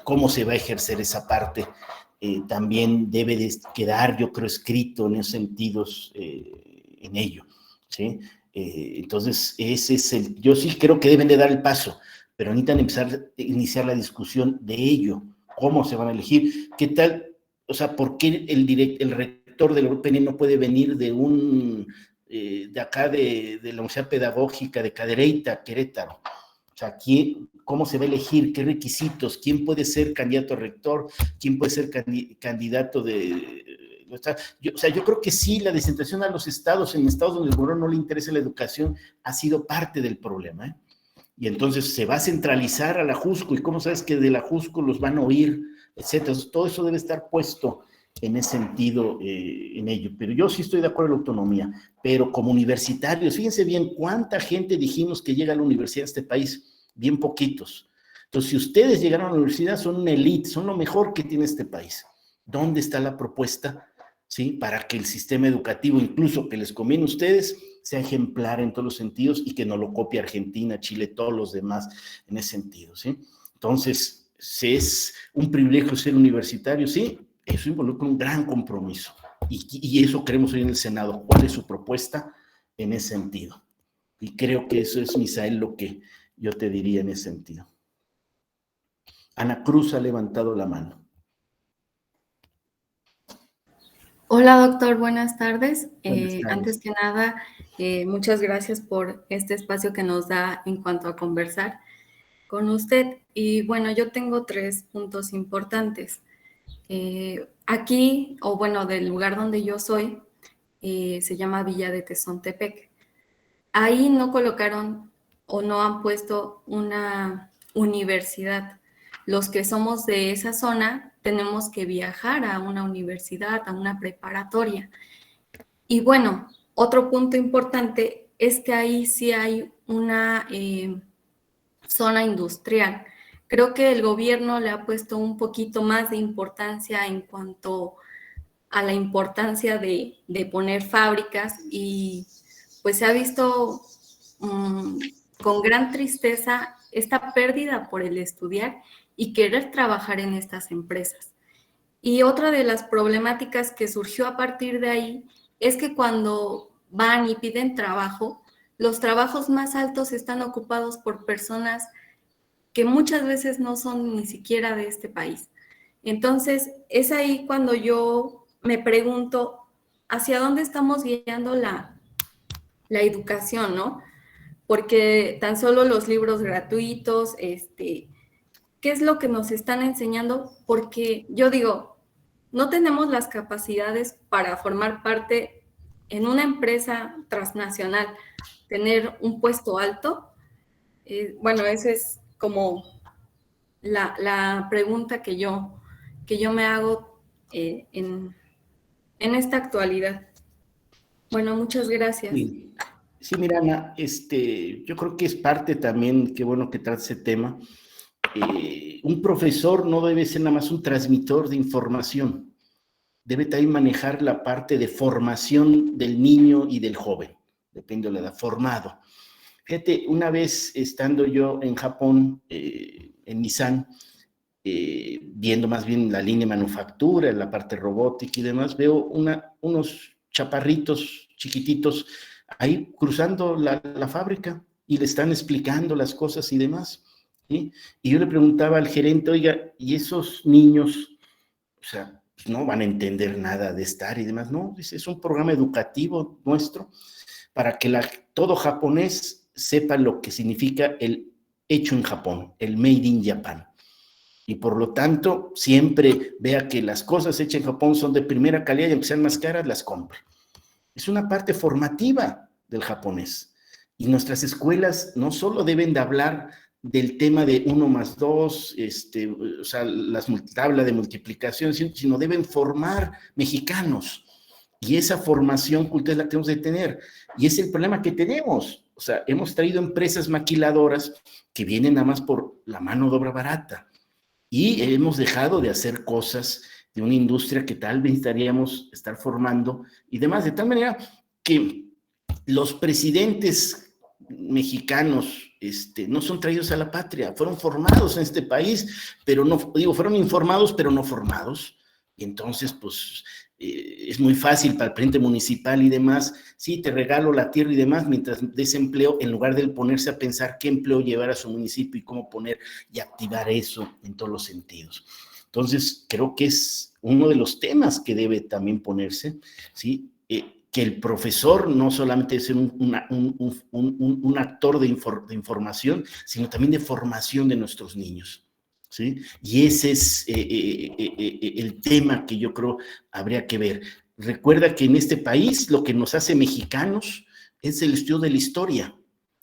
cómo se va a ejercer esa parte. También debe de quedar, yo creo, escrito en esos sentidos en ello, ¿sí? Entonces, yo sí creo que deben de dar el paso, pero necesitan iniciar la discusión de ello, cómo se van a elegir, qué tal, o sea, por qué el rector de la UPN no puede venir de acá de la Universidad Pedagógica de Cadereyta, Querétaro. O sea, ¿cómo se va a elegir? ¿Qué requisitos? ¿Quién puede ser candidato a rector? ¿Quién puede ser candidato yo creo que sí, la descentralización a los estados, en estados donde el gobierno no le interesa la educación, ha sido parte del problema, ¿eh? Y entonces se va a centralizar a la JUSCO, y cómo sabes que de la JUSCO los van a oír, etcétera. Entonces, todo eso debe estar puesto en ese sentido, en ello. Pero yo sí estoy de acuerdo en la autonomía, pero como universitarios, fíjense bien cuánta gente dijimos que llega a la universidad de este país, bien poquitos. Entonces, si ustedes llegaron a la universidad, son una elite, son lo mejor que tiene este país. ¿Dónde está la propuesta, sí, para que el sistema educativo, incluso que les conviene a ustedes, sea ejemplar en todos los sentidos y que no lo copie Argentina, Chile, todos los demás en ese sentido, ¿sí? Entonces, si es un privilegio ser universitario, sí, eso involucra un gran compromiso. Y eso queremos hoy en el Senado. ¿Cuál es su propuesta en ese sentido? Y creo que eso es, Misael, lo que yo te diría en ese sentido. Ana Cruz ha levantado la mano. Hola, doctor, buenas tardes. Buenas tardes. Antes que nada, muchas gracias por este espacio que nos da en cuanto a conversar con usted. Y bueno, yo tengo 3 puntos importantes. Aquí, o bueno, del lugar donde yo soy, se llama Villa de Tezontepec. Ahí no colocaron o no han puesto una universidad. Los que somos de esa zona tenemos que viajar a una universidad, a una preparatoria. Y bueno, otro punto importante es que ahí sí hay una zona industrial. Creo que el gobierno le ha puesto un poquito más de importancia en cuanto a la importancia de poner fábricas, y pues se ha visto con gran tristeza esta pérdida por el estudiar y querer trabajar en estas empresas. Y otra de las problemáticas que surgió a partir de ahí es que cuando van y piden trabajo, los trabajos más altos están ocupados por personas que muchas veces no son ni siquiera de este país. Entonces, es ahí cuando yo me pregunto hacia dónde estamos guiando la educación, ¿no? Porque tan solo los libros gratuitos, ¿qué es lo que nos están enseñando? Porque yo digo, no tenemos las capacidades para formar parte en una empresa transnacional, tener un puesto alto. Bueno, esa es como la pregunta que yo me hago en esta actualidad. Bueno, muchas gracias. Sí, mira, Ana, yo creo que es parte también, qué bueno que traes ese tema. Un profesor no debe ser nada más un transmisor de información, debe también manejar la parte de formación del niño y del joven, depende de la edad, formado. Fíjate, una vez estando yo en Japón, en Nissan, viendo más bien la línea de manufactura, la parte robótica y demás, veo unos chaparritos chiquititos ahí cruzando la fábrica y le están explicando las cosas y demás, ¿sí? Y yo le preguntaba al gerente, oiga, ¿y esos niños, o sea, no van a entender nada de estar y demás? No, dice, es un programa educativo nuestro para que todo japonés sepa lo que significa el hecho en Japón, el made in Japan. Y por lo tanto, siempre vea que las cosas hechas en Japón son de primera calidad y aunque sean más caras, las compre. Es una parte formativa del japonés. Y nuestras escuelas no solo deben de hablar del tema de 1 más 2, o sea, las tabla de multiplicación, sino deben formar mexicanos. Y esa formación cultural la tenemos de tener. Y es el problema que tenemos. O sea, hemos traído empresas maquiladoras que vienen nada más por la mano de obra barata. Y hemos dejado de hacer cosas de una industria que tal vez necesitaríamos estar formando y demás, de tal manera que los presidentes mexicanos no son traídos a la patria, fueron formados en este país, pero no, fueron informados, pero no formados. Y entonces, pues, es muy fácil para el presidente municipal y demás, sí, te regalo la tierra y demás, mientras des empleo, en lugar de ponerse a pensar qué empleo llevar a su municipio y cómo poner y activar eso en todos los sentidos. Entonces, creo que es uno de los temas que debe también ponerse, ¿sí? Que el profesor no solamente es un actor de información, sino también de formación de nuestros niños. ¿Sí? Y ese es el tema que yo creo habría que ver. Recuerda que en este país lo que nos hace mexicanos es el estudio de la historia.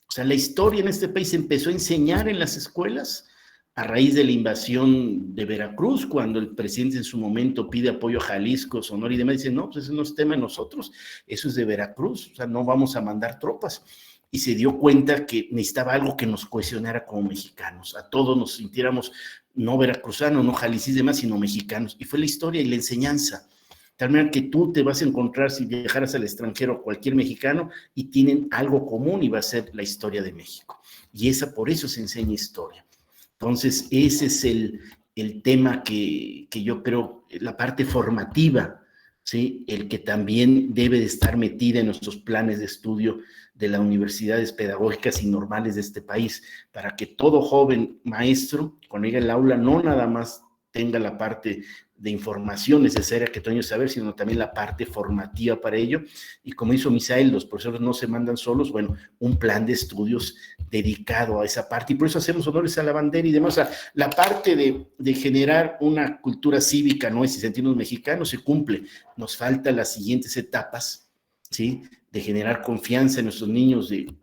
O sea, la historia en este país se empezó a enseñar en las escuelas a raíz de la invasión de Veracruz, cuando el presidente en su momento pide apoyo a Jalisco, Sonora y demás, dice, no, pues ese no es tema de nosotros, eso es de Veracruz, o sea, no vamos a mandar tropas. Y se dio cuenta que necesitaba algo que nos cohesionara como mexicanos, a todos nos sintiéramos no veracruzanos, no jaliscienses y demás, sino mexicanos. Y fue la historia y la enseñanza. Tal manera que tú te vas a encontrar si viajaras al extranjero cualquier mexicano y tienen algo común y va a ser la historia de México. Y por eso se enseña historia. Entonces, ese es el tema que yo creo, la parte formativa, ¿sí? El que también debe de estar metida en nuestros planes de estudio de las universidades pedagógicas y normales de este país, para que todo joven maestro, cuando llegue al aula, no nada más tenga la parte de información necesaria que tenga que saber, sino también la parte formativa para ello. Y como hizo Misael, los profesores no se mandan solos, bueno, un plan de estudios dedicado a esa parte, y por eso hacemos honores a la bandera y demás. O sea, la parte de generar una cultura cívica, ¿no? Y sentirnos mexicanos se cumple. Nos faltan las siguientes etapas, ¿sí? De generar confianza en nuestros niños, de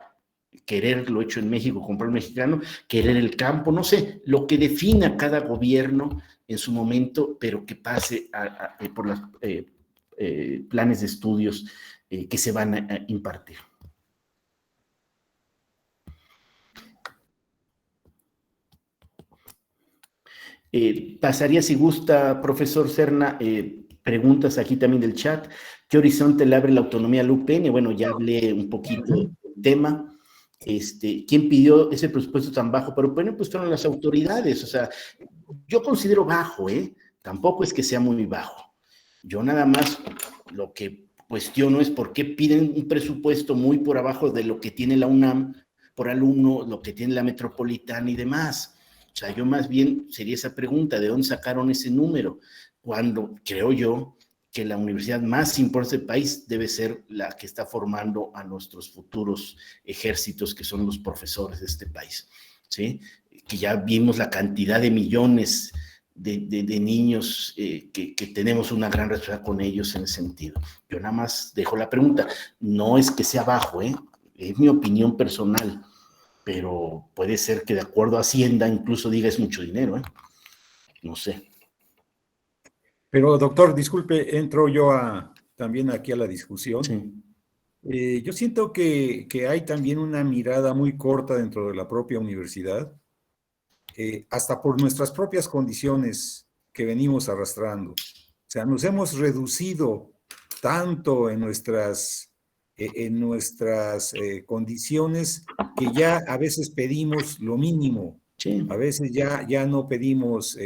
querer lo hecho en México, comprar mexicano, querer el campo, no sé, lo que defina cada gobierno en su momento, pero que pase por los planes de estudios que se van a impartir. Pasaría, si gusta, profesor Serna, preguntas aquí también del chat. ¿Qué horizonte le abre la autonomía a la UPN? Bueno, ya hablé un poquito del tema. ¿Quién pidió ese presupuesto tan bajo? Pero bueno, pues fueron las autoridades. O sea, yo considero bajo, ¿eh? Tampoco es que sea muy bajo. Yo nada más lo que cuestiono es por qué piden un presupuesto muy por abajo de lo que tiene la UNAM por alumno, lo que tiene la Metropolitana y demás. O sea, yo más bien sería esa pregunta, ¿de dónde sacaron ese número? Cuando creo yo que la universidad más importante del país debe ser la que está formando a nuestros futuros ejércitos, que son los profesores de este país, ¿sí? Que ya vimos la cantidad de millones de niños que tenemos una gran responsabilidad con ellos en ese sentido. Yo nada más dejo la pregunta, no es que sea bajo, es mi opinión personal, pero puede ser que de acuerdo a Hacienda incluso diga es mucho dinero, no sé. Pero doctor, disculpe, entro yo también aquí a la discusión. Sí. Yo siento que hay también una mirada muy corta dentro de la propia universidad, hasta por nuestras propias condiciones que venimos arrastrando. O sea, nos hemos reducido tanto en nuestras condiciones que ya a veces pedimos lo mínimo. Sí. A veces ya no pedimos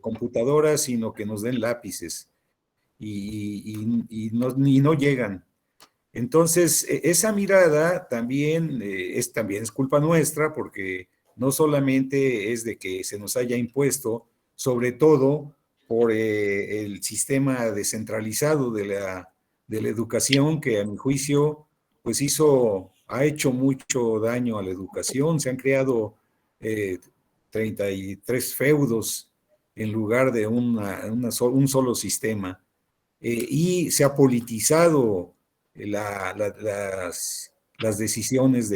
computadoras, sino que nos den lápices y no llegan. Entonces, esa mirada también es culpa nuestra, porque no solamente es de que se nos haya impuesto, sobre todo por el sistema descentralizado de la educación, que a mi juicio, pues ha hecho mucho daño a la educación. Se han creado 33 feudos en lugar de un solo sistema, y se ha politizado las decisiones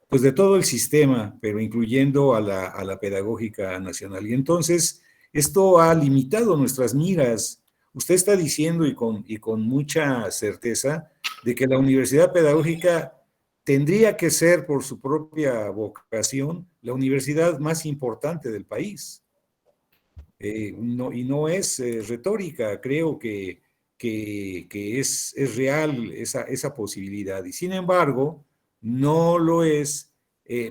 pues de todo el sistema, pero incluyendo a la pedagógica nacional. Y entonces, esto ha limitado nuestras miras. Usted está diciendo, y con mucha certeza, de que la universidad pedagógica tendría que ser, por su propia vocación, la universidad más importante del país. Y no es retórica, creo que es real esa posibilidad. Y sin embargo, no lo es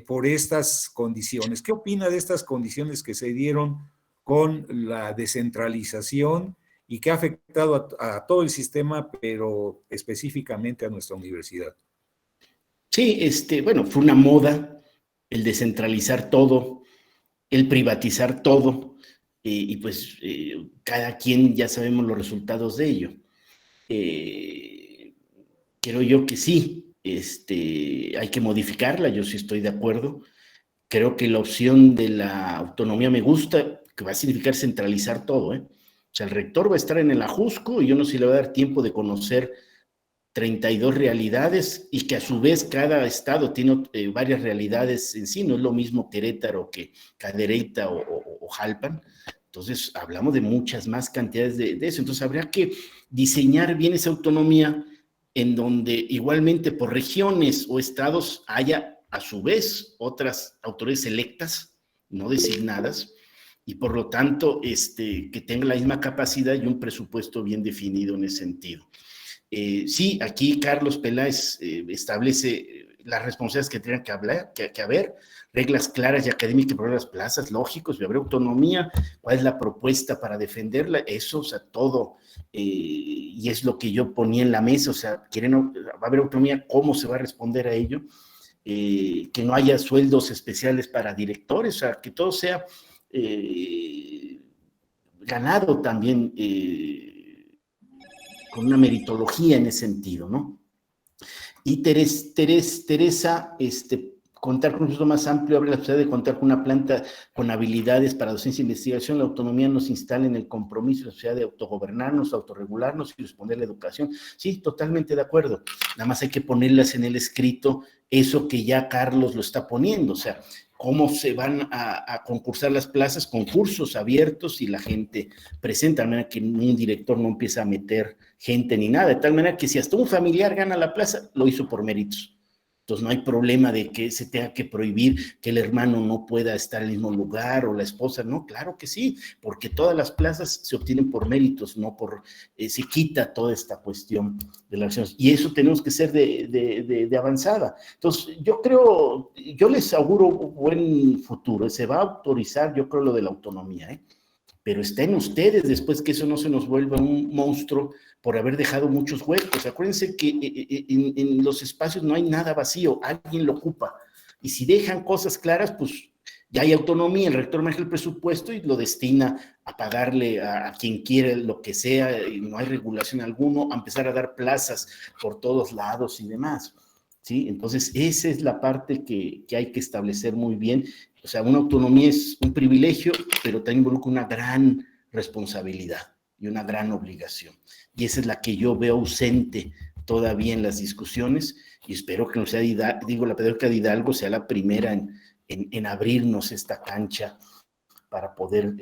por estas condiciones. ¿Qué opina de estas condiciones que se dieron con la descentralización y que ha afectado a todo el sistema, pero específicamente a nuestra universidad? Sí, bueno, fue una moda el descentralizar todo, el privatizar todo, y pues cada quien ya sabemos los resultados de ello. Creo yo que sí, hay que modificarla, yo sí estoy de acuerdo. Creo que la opción de la autonomía me gusta, que va a significar centralizar todo, O sea, el rector va a estar en el Ajusco y yo no sé si le va a dar tiempo de conocer 32 realidades, y que a su vez cada estado tiene varias realidades en sí, no es lo mismo Querétaro que Cadereyta o Jalpan. Entonces hablamos de muchas más cantidades de eso, entonces habría que diseñar bien esa autonomía en donde igualmente por regiones o estados haya a su vez otras autoridades electas, no designadas, y por lo tanto que tenga la misma capacidad y un presupuesto bien definido en ese sentido. Sí, aquí Carlos Peláez establece las responsabilidades que tienen que haber, reglas claras y académicas para las plazas, lógicos, va a haber autonomía, cuál es la propuesta para defenderla, eso, o sea, todo, y es lo que yo ponía en la mesa, o sea, va a haber autonomía, ¿cómo se va a responder a ello? Que no haya sueldos especiales para directores, o sea, que todo sea ganado también, con una meritología en ese sentido, ¿no? Y Teresa, contar con un uso más amplio abre la posibilidad de contar con una planta con habilidades para docencia e investigación. La autonomía nos instala en el compromiso de la sociedad de autogobernarnos, autorregularnos y responder a la educación. Sí, totalmente de acuerdo. Nada más hay que ponerlas en el escrito, eso que ya Carlos lo está poniendo, o sea, cómo se van a concursar las plazas, concursos abiertos y la gente presenta, de manera que un director no empieza a meter gente ni nada, de tal manera que si hasta un familiar gana la plaza, lo hizo por méritos. Entonces no hay problema de que se tenga que prohibir que el hermano no pueda estar en el mismo lugar o la esposa. No, claro que sí, porque todas las plazas se obtienen por méritos, no por, se quita toda esta cuestión de las relaciones. Y eso tenemos que ser de avanzada. Entonces yo creo, yo les auguro un buen futuro. Se va a autorizar, yo creo, lo de la autonomía, pero está en ustedes después que eso no se nos vuelva un monstruo por haber dejado muchos huecos. Acuérdense que en los espacios no hay nada vacío, alguien lo ocupa. Y si dejan cosas claras, pues ya hay autonomía, el rector maneja el presupuesto y lo destina a pagarle a quien quiere lo que sea, y no hay regulación alguna, a empezar a dar plazas por todos lados y demás. ¿Sí? Entonces, esa es la parte que hay que establecer muy bien. O sea, una autonomía es un privilegio, pero también involucra una gran responsabilidad y una gran obligación. Y esa es la que yo veo ausente todavía en las discusiones, y espero que no sea, la pedagógica de Hidalgo sea la primera en abrirnos esta cancha para poder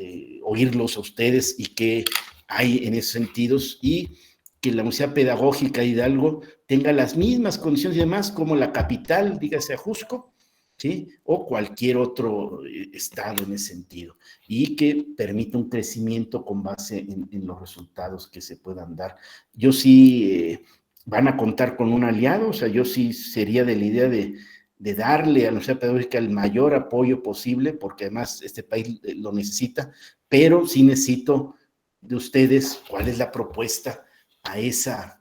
oírlos a ustedes y qué hay en esos sentidos, y que la Universidad Pedagógica de Hidalgo tenga las mismas condiciones y demás como la capital, dígase Ajusco, ¿sí? O cualquier otro estado en ese sentido, y que permita un crecimiento con base en los resultados que se puedan dar. Yo sí, van a contar con un aliado, o sea, yo sí sería de la idea de darle a la Universidad Pedagógica el mayor apoyo posible, porque además este país lo necesita, pero sí necesito de ustedes cuál es la propuesta a esa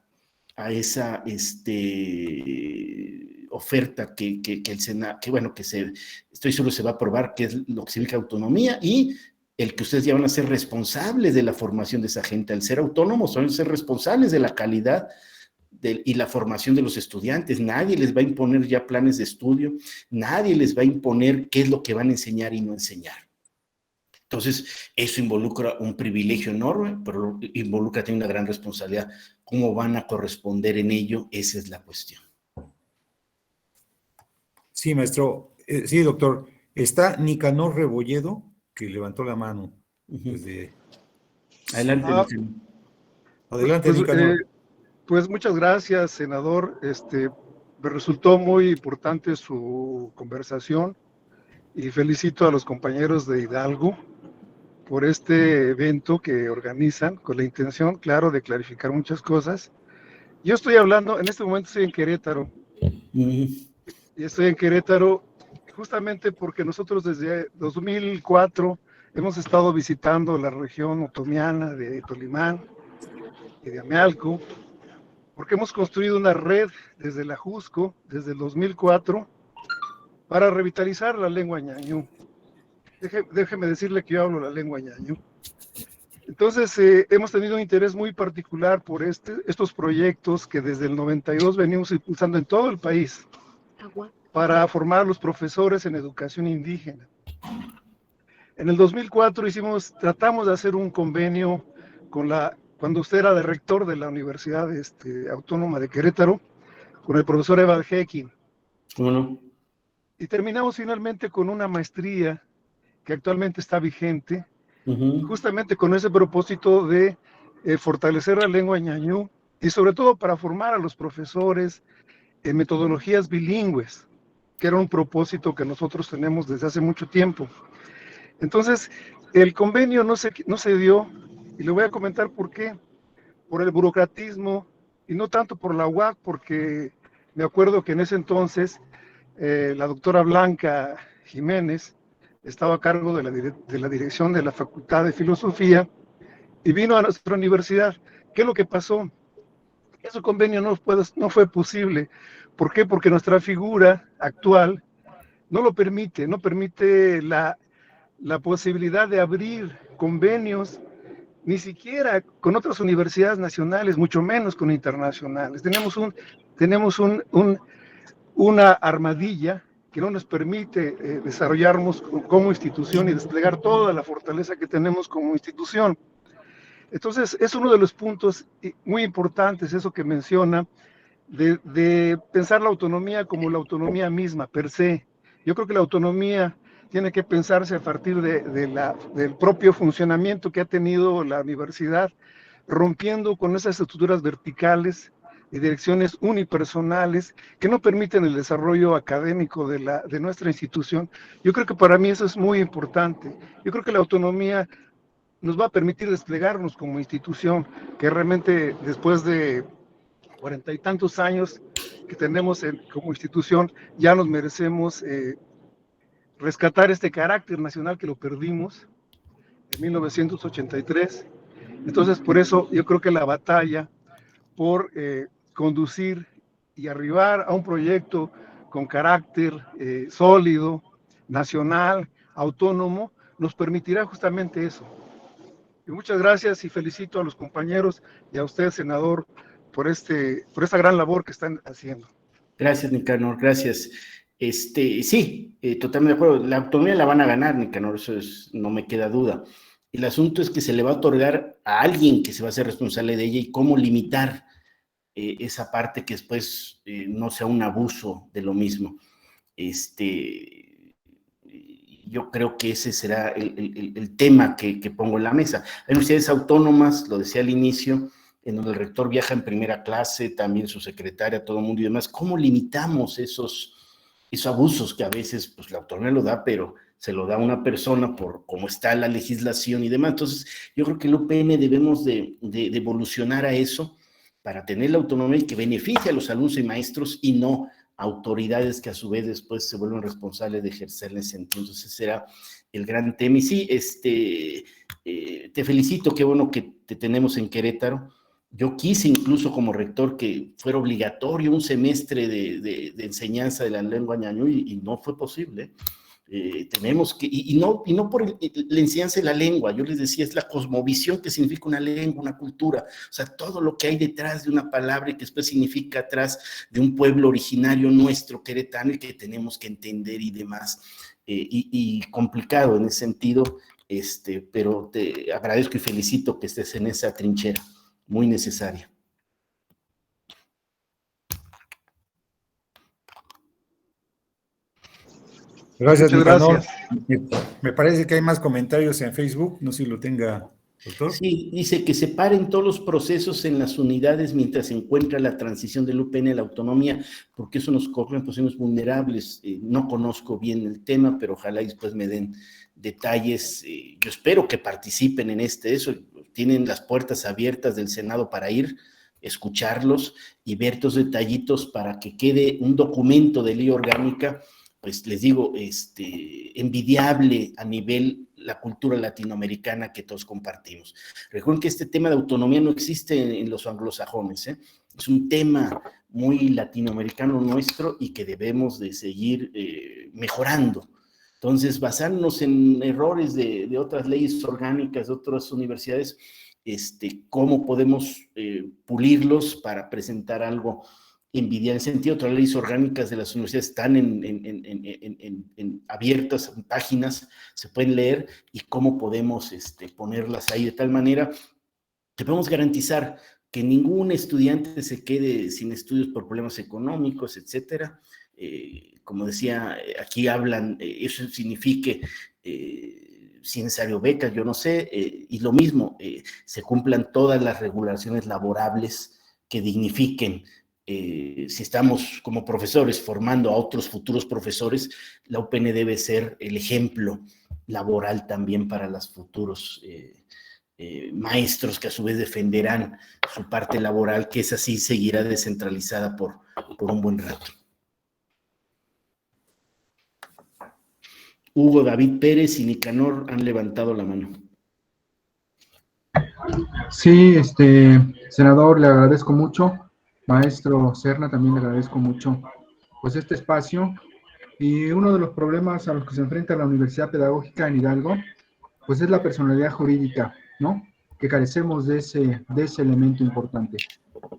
oferta que el Senado, estoy seguro se va a aprobar, que es lo que significa autonomía, y el que ustedes ya van a ser responsables de la formación de esa gente. Al ser autónomos, van a ser responsables de la calidad y la formación de los estudiantes. Nadie les va a imponer ya planes de estudio, nadie les va a imponer qué es lo que van a enseñar y no enseñar. Entonces, eso involucra un privilegio enorme, pero involucra también una gran responsabilidad. ¿Cómo van a corresponder en ello? Esa es la cuestión. Sí, maestro. Sí, doctor. Está Nicanor Rebolledo, que levantó la mano. Desde... Adelante, Nicanor. Adelante, Nicanor. Pues muchas gracias, senador. Me resultó muy importante su conversación y felicito a los compañeros de Hidalgo por este evento que organizan con la intención, claro, de clarificar muchas cosas. Yo estoy hablando, en este momento estoy en Querétaro. Y estoy en Querétaro justamente porque nosotros desde 2004 hemos estado visitando la región otomiana de Tolimán y de Amealco, porque hemos construido una red desde la Ajusco, desde el 2004, para revitalizar la lengua ñañú. Déjeme decirle que yo hablo la lengua ñañú. Entonces, hemos tenido un interés muy particular por estos proyectos que desde el 92 venimos impulsando en todo el país para formar a los profesores en educación indígena. En el 2004 tratamos de hacer un convenio cuando usted era de rector de la Universidad Autónoma de Querétaro, con el profesor Eval Hekin. ¿Cómo no? Y terminamos finalmente con una maestría que actualmente está vigente, justamente con ese propósito de fortalecer la lengua ñañú y sobre todo para formar a los profesores en metodologías bilingües, que era un propósito que nosotros tenemos desde hace mucho tiempo. Entonces, el convenio no se dio, y le voy a comentar por qué. Por el burocratismo, y no tanto por la UAC, porque me acuerdo que en ese entonces la doctora Blanca Jiménez estaba a cargo de la dirección de la Facultad de Filosofía y vino a nuestra universidad. ¿Qué es lo que pasó? Ese convenio no fue posible. ¿Por qué? Porque nuestra figura actual no lo permite, no permite la posibilidad de abrir convenios, ni siquiera con otras universidades nacionales, mucho menos con internacionales. Tenemos una armadilla que no nos permite desarrollarnos como institución y desplegar toda la fortaleza que tenemos como institución. Entonces, es uno de los puntos muy importantes, eso que menciona, de pensar la autonomía como la autonomía misma, per se. Yo creo que la autonomía tiene que pensarse a partir del propio funcionamiento que ha tenido la universidad, rompiendo con esas estructuras verticales y direcciones unipersonales que no permiten el desarrollo académico de nuestra institución. Yo creo que para mí eso es muy importante. Yo creo que la autonomía nos va a permitir desplegarnos como institución, que realmente después de 40 y tantos años que tenemos como institución, ya nos merecemos rescatar este carácter nacional que lo perdimos en 1983. Entonces, por eso yo creo que la batalla por conducir y arribar a un proyecto con carácter sólido, nacional, autónomo, nos permitirá justamente eso. Y muchas gracias y felicito a los compañeros y a usted, senador, por esta gran labor que están haciendo. Gracias, Nicanor, gracias. Sí, totalmente de acuerdo. La autonomía la van a ganar, Nicanor, eso no me queda duda. El asunto es que se le va a otorgar a alguien que se va a hacer responsable de ella y cómo limitar esa parte que después no sea un abuso de lo mismo. Yo creo que ese será el tema que pongo en la mesa. Hay universidades autónomas, lo decía al inicio, en donde el rector viaja en primera clase, también su secretaria, todo el mundo y demás. ¿Cómo limitamos esos abusos que a veces pues, la autonomía lo da, pero se lo da a una persona por cómo está la legislación y demás? Entonces, yo creo que el UPN debemos de evolucionar a eso para tener la autonomía y que beneficie a los alumnos y maestros y no autoridades que a su vez después se vuelven responsables de ejercer ese sentido. Entonces, ese será el gran tema. Y sí, te felicito, qué bueno que te tenemos en Querétaro. Yo quise incluso como rector que fuera obligatorio un semestre de enseñanza de la lengua ñañú y no fue posible. Tenemos que, y no por la enseñanza de la lengua, yo les decía, es la cosmovisión que significa una lengua, una cultura, o sea, todo lo que hay detrás de una palabra y que después significa atrás de un pueblo originario nuestro, queretano, y que tenemos que entender y demás, y complicado en ese sentido, pero te agradezco y felicito que estés en esa trinchera, muy necesaria. Gracias, Nicanor. Gracias. Me parece que hay más comentarios en Facebook, no sé si lo tenga, doctor. Sí, dice que separen todos los procesos en las unidades mientras se encuentra la transición del UPN a la autonomía, porque eso nos corre en posiciones vulnerables. No conozco bien el tema, pero ojalá después me den detalles. Yo espero que participen en eso. Tienen las puertas abiertas del Senado para ir, escucharlos y ver estos detallitos para que quede un documento de ley orgánica, pues les digo, envidiable a nivel la cultura latinoamericana que todos compartimos. Recuerden que este tema de autonomía no existe en los anglosajones, es un tema muy latinoamericano nuestro y que debemos de seguir mejorando. Entonces, basarnos en errores de otras leyes orgánicas, de otras universidades, cómo podemos pulirlos para presentar algo envidiar en sentido. Otras leyes orgánicas de las universidades están abiertas en páginas, se pueden leer y cómo podemos ponerlas ahí de tal manera que podemos garantizar que ningún estudiante se quede sin estudios por problemas económicos, etcétera. Como decía, aquí hablan, eso signifique si es necesario becas, yo no sé, y lo mismo, se cumplan todas las regulaciones laborables que dignifiquen. Si estamos como profesores formando a otros futuros profesores, la UPN debe ser el ejemplo laboral también para los futuros maestros que a su vez defenderán su parte laboral, que esa sí seguirá descentralizada por un buen rato. Hugo, David Pérez y Nicanor han levantado la mano. Sí, senador, le agradezco mucho. Maestro Serna, también le agradezco mucho pues este espacio. Y uno de los problemas a los que se enfrenta la Universidad Pedagógica en Hidalgo, pues es la personalidad jurídica, ¿no? Que carecemos de ese elemento importante.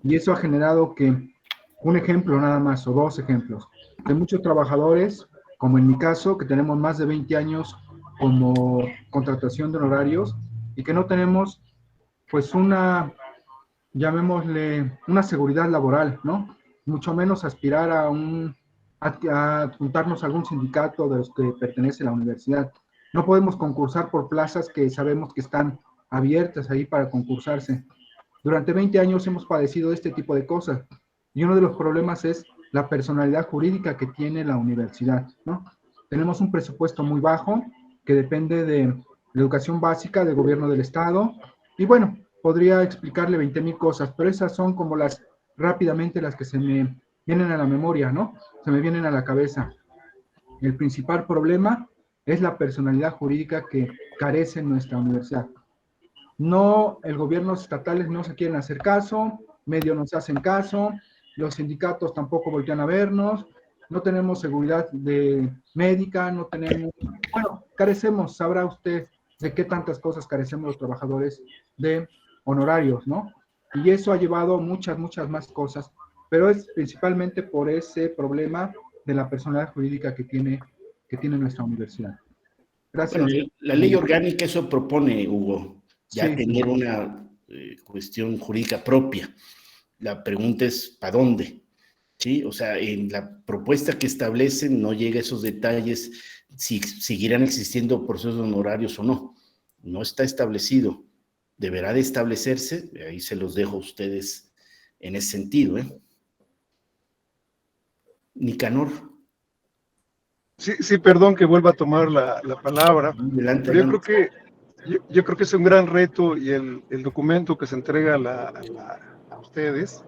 Y eso ha generado que, un ejemplo nada más, o dos ejemplos, de muchos trabajadores, como en mi caso, que tenemos más de 20 años como contratación de honorarios y que no tenemos, pues llamémosle, una seguridad laboral, ¿no? Mucho menos aspirar a juntarnos a algún sindicato de los que pertenece a la universidad. No podemos concursar por plazas que sabemos que están abiertas ahí para concursarse. Durante 20 años hemos padecido este tipo de cosas. Y uno de los problemas es la personalidad jurídica que tiene la universidad, ¿no? Tenemos un presupuesto muy bajo que depende de la educación básica del gobierno del estado, y bueno, podría explicarle 20,000 cosas, pero esas son como rápidamente las que se me vienen a la memoria, ¿no? Se me vienen a la cabeza. El principal problema es la personalidad jurídica que carece en nuestra universidad. No, el gobierno estatales no se quieren hacer caso, medios no se hacen caso, los sindicatos tampoco voltean a vernos, no tenemos seguridad médica, no tenemos, bueno, carecemos, sabrá usted de qué tantas cosas carecemos los trabajadores de honorarios, ¿no? Y eso ha llevado a muchas más cosas, pero es principalmente por ese problema de la personalidad jurídica que tiene nuestra universidad. Gracias. Bueno, la ley orgánica eso propone, Hugo, ya Sí. tener una cuestión jurídica propia. La pregunta es, ¿para dónde? ¿Sí? O sea, en la propuesta que establecen no llega a esos detalles si seguirán existiendo procesos honorarios o no. No está establecido. Deberá de establecerse, ahí se los dejo a ustedes en ese sentido, ¿eh? Nicanor. Sí, perdón que vuelva a tomar la palabra. Adelante, Pero yo creo que es un gran reto y el documento que se entrega a ustedes,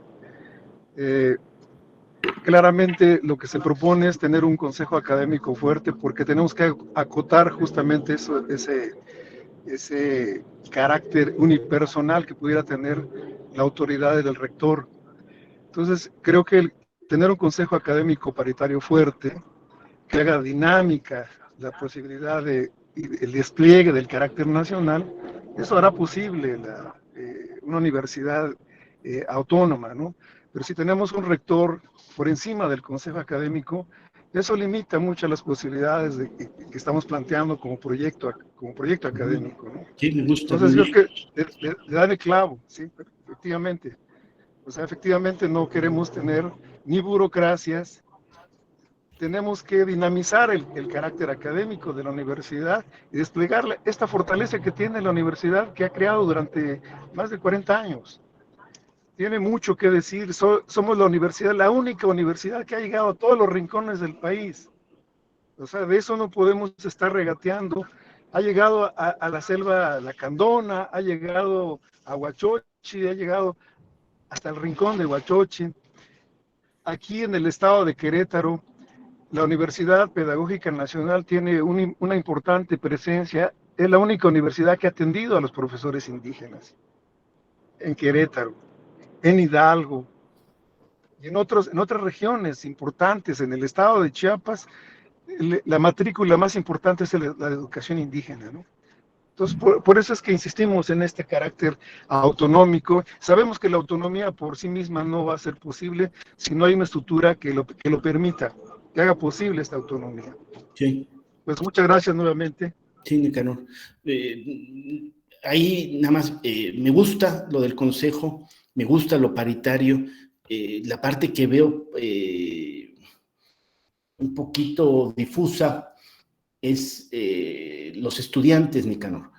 claramente lo que se propone es tener un consejo académico fuerte porque tenemos que acotar justamente ese carácter unipersonal que pudiera tener la autoridad del rector. Entonces, creo que tener un consejo académico paritario fuerte, que haga dinámica la posibilidad de el despliegue del carácter nacional, eso hará posible una universidad autónoma, ¿no? Pero si tenemos un rector por encima del consejo académico, eso limita mucho las posibilidades que estamos planteando como proyecto académico, ¿no? Sí, me gusta. Entonces creo que le dan el clavo, sí, efectivamente. O sea, efectivamente no queremos tener ni burocracias. Tenemos que dinamizar el carácter académico de la universidad y desplegar esta fortaleza que tiene la universidad que ha creado durante más de 40 años. Tiene mucho que decir, somos la universidad, la única universidad que ha llegado a todos los rincones del país. O sea, de eso no podemos estar regateando. Ha llegado a la selva lacandona, ha llegado a Huachochi, ha llegado hasta el rincón de Huachochi. Aquí en el estado de Querétaro, la Universidad Pedagógica Nacional tiene una importante presencia, es la única universidad que ha atendido a los profesores indígenas en Querétaro, en Hidalgo y en otras regiones importantes. En el estado de Chiapas, la matrícula más importante es la educación indígena, ¿no? Entonces, por eso es que insistimos en este carácter autonómico. Sabemos que la autonomía por sí misma no va a ser posible si no hay una estructura que lo permita, que haga posible esta autonomía. Sí. Pues muchas gracias nuevamente. Sí, Nicanor. Ahí nada más, me gusta lo del consejo, me gusta lo paritario, la parte que veo un poquito difusa es los estudiantes, Nicanor.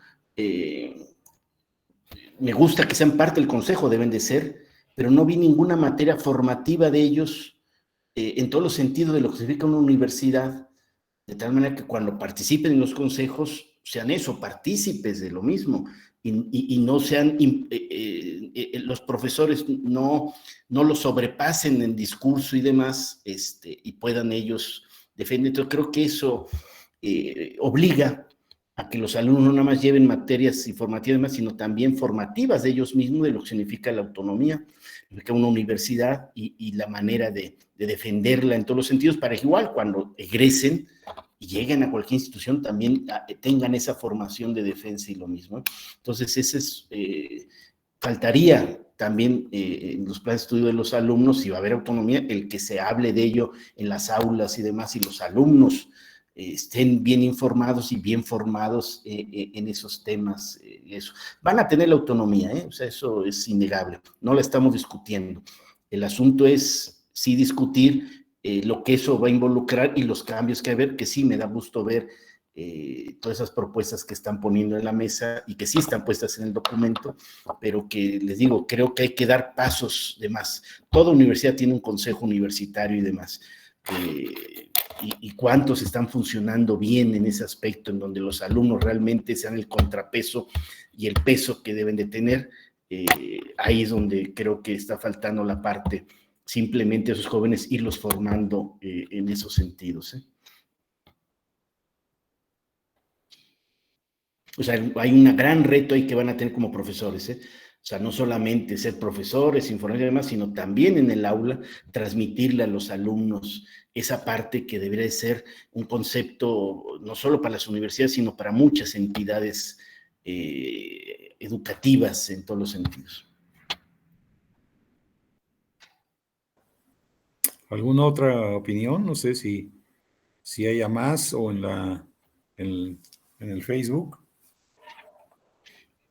Me gusta que sean parte del consejo, deben de ser, pero no vi ninguna materia formativa de ellos en todos los sentidos de lo que significa una universidad, de tal manera que cuando participen en los consejos sean eso, partícipes de lo mismo, y no sean, los profesores no los sobrepasen en discurso y demás, y puedan ellos defender. Entonces creo que eso obliga a que los alumnos no nada más lleven materias informativas, sino también formativas de ellos mismos, de lo que significa la autonomía, significa una universidad y la manera de defenderla en todos los sentidos, para que igual cuando egresen y lleguen a cualquier institución también tengan esa formación de defensa y lo mismo. Entonces, ese es, faltaría también en los planes de estudio de los alumnos, si va a haber autonomía, el que se hable de ello en las aulas y demás, y los alumnos estén bien informados y bien formados en esos temas. Eso. Van a tener la autonomía, o sea, eso es innegable, no la estamos discutiendo. El asunto es sí discutir lo que eso va a involucrar y los cambios que hay que ver, que sí me da gusto ver todas esas propuestas que están poniendo en la mesa y que sí están puestas en el documento, pero que les digo, creo que hay que dar pasos de más. Toda universidad tiene un consejo universitario y demás. Y cuántos están funcionando bien en ese aspecto, en donde los alumnos realmente sean el contrapeso y el peso que deben de tener. Ahí es donde creo que está faltando la parte, simplemente a esos jóvenes irlos formando en esos sentidos. O sea, hay un gran reto ahí que van a tener como profesores, O sea, no solamente ser profesores, informar y demás, sino también en el aula transmitirle a los alumnos esa parte que debería ser un concepto no solo para las universidades, sino para muchas entidades educativas en todos los sentidos. ¿Alguna otra opinión? No sé si haya más o en el Facebook.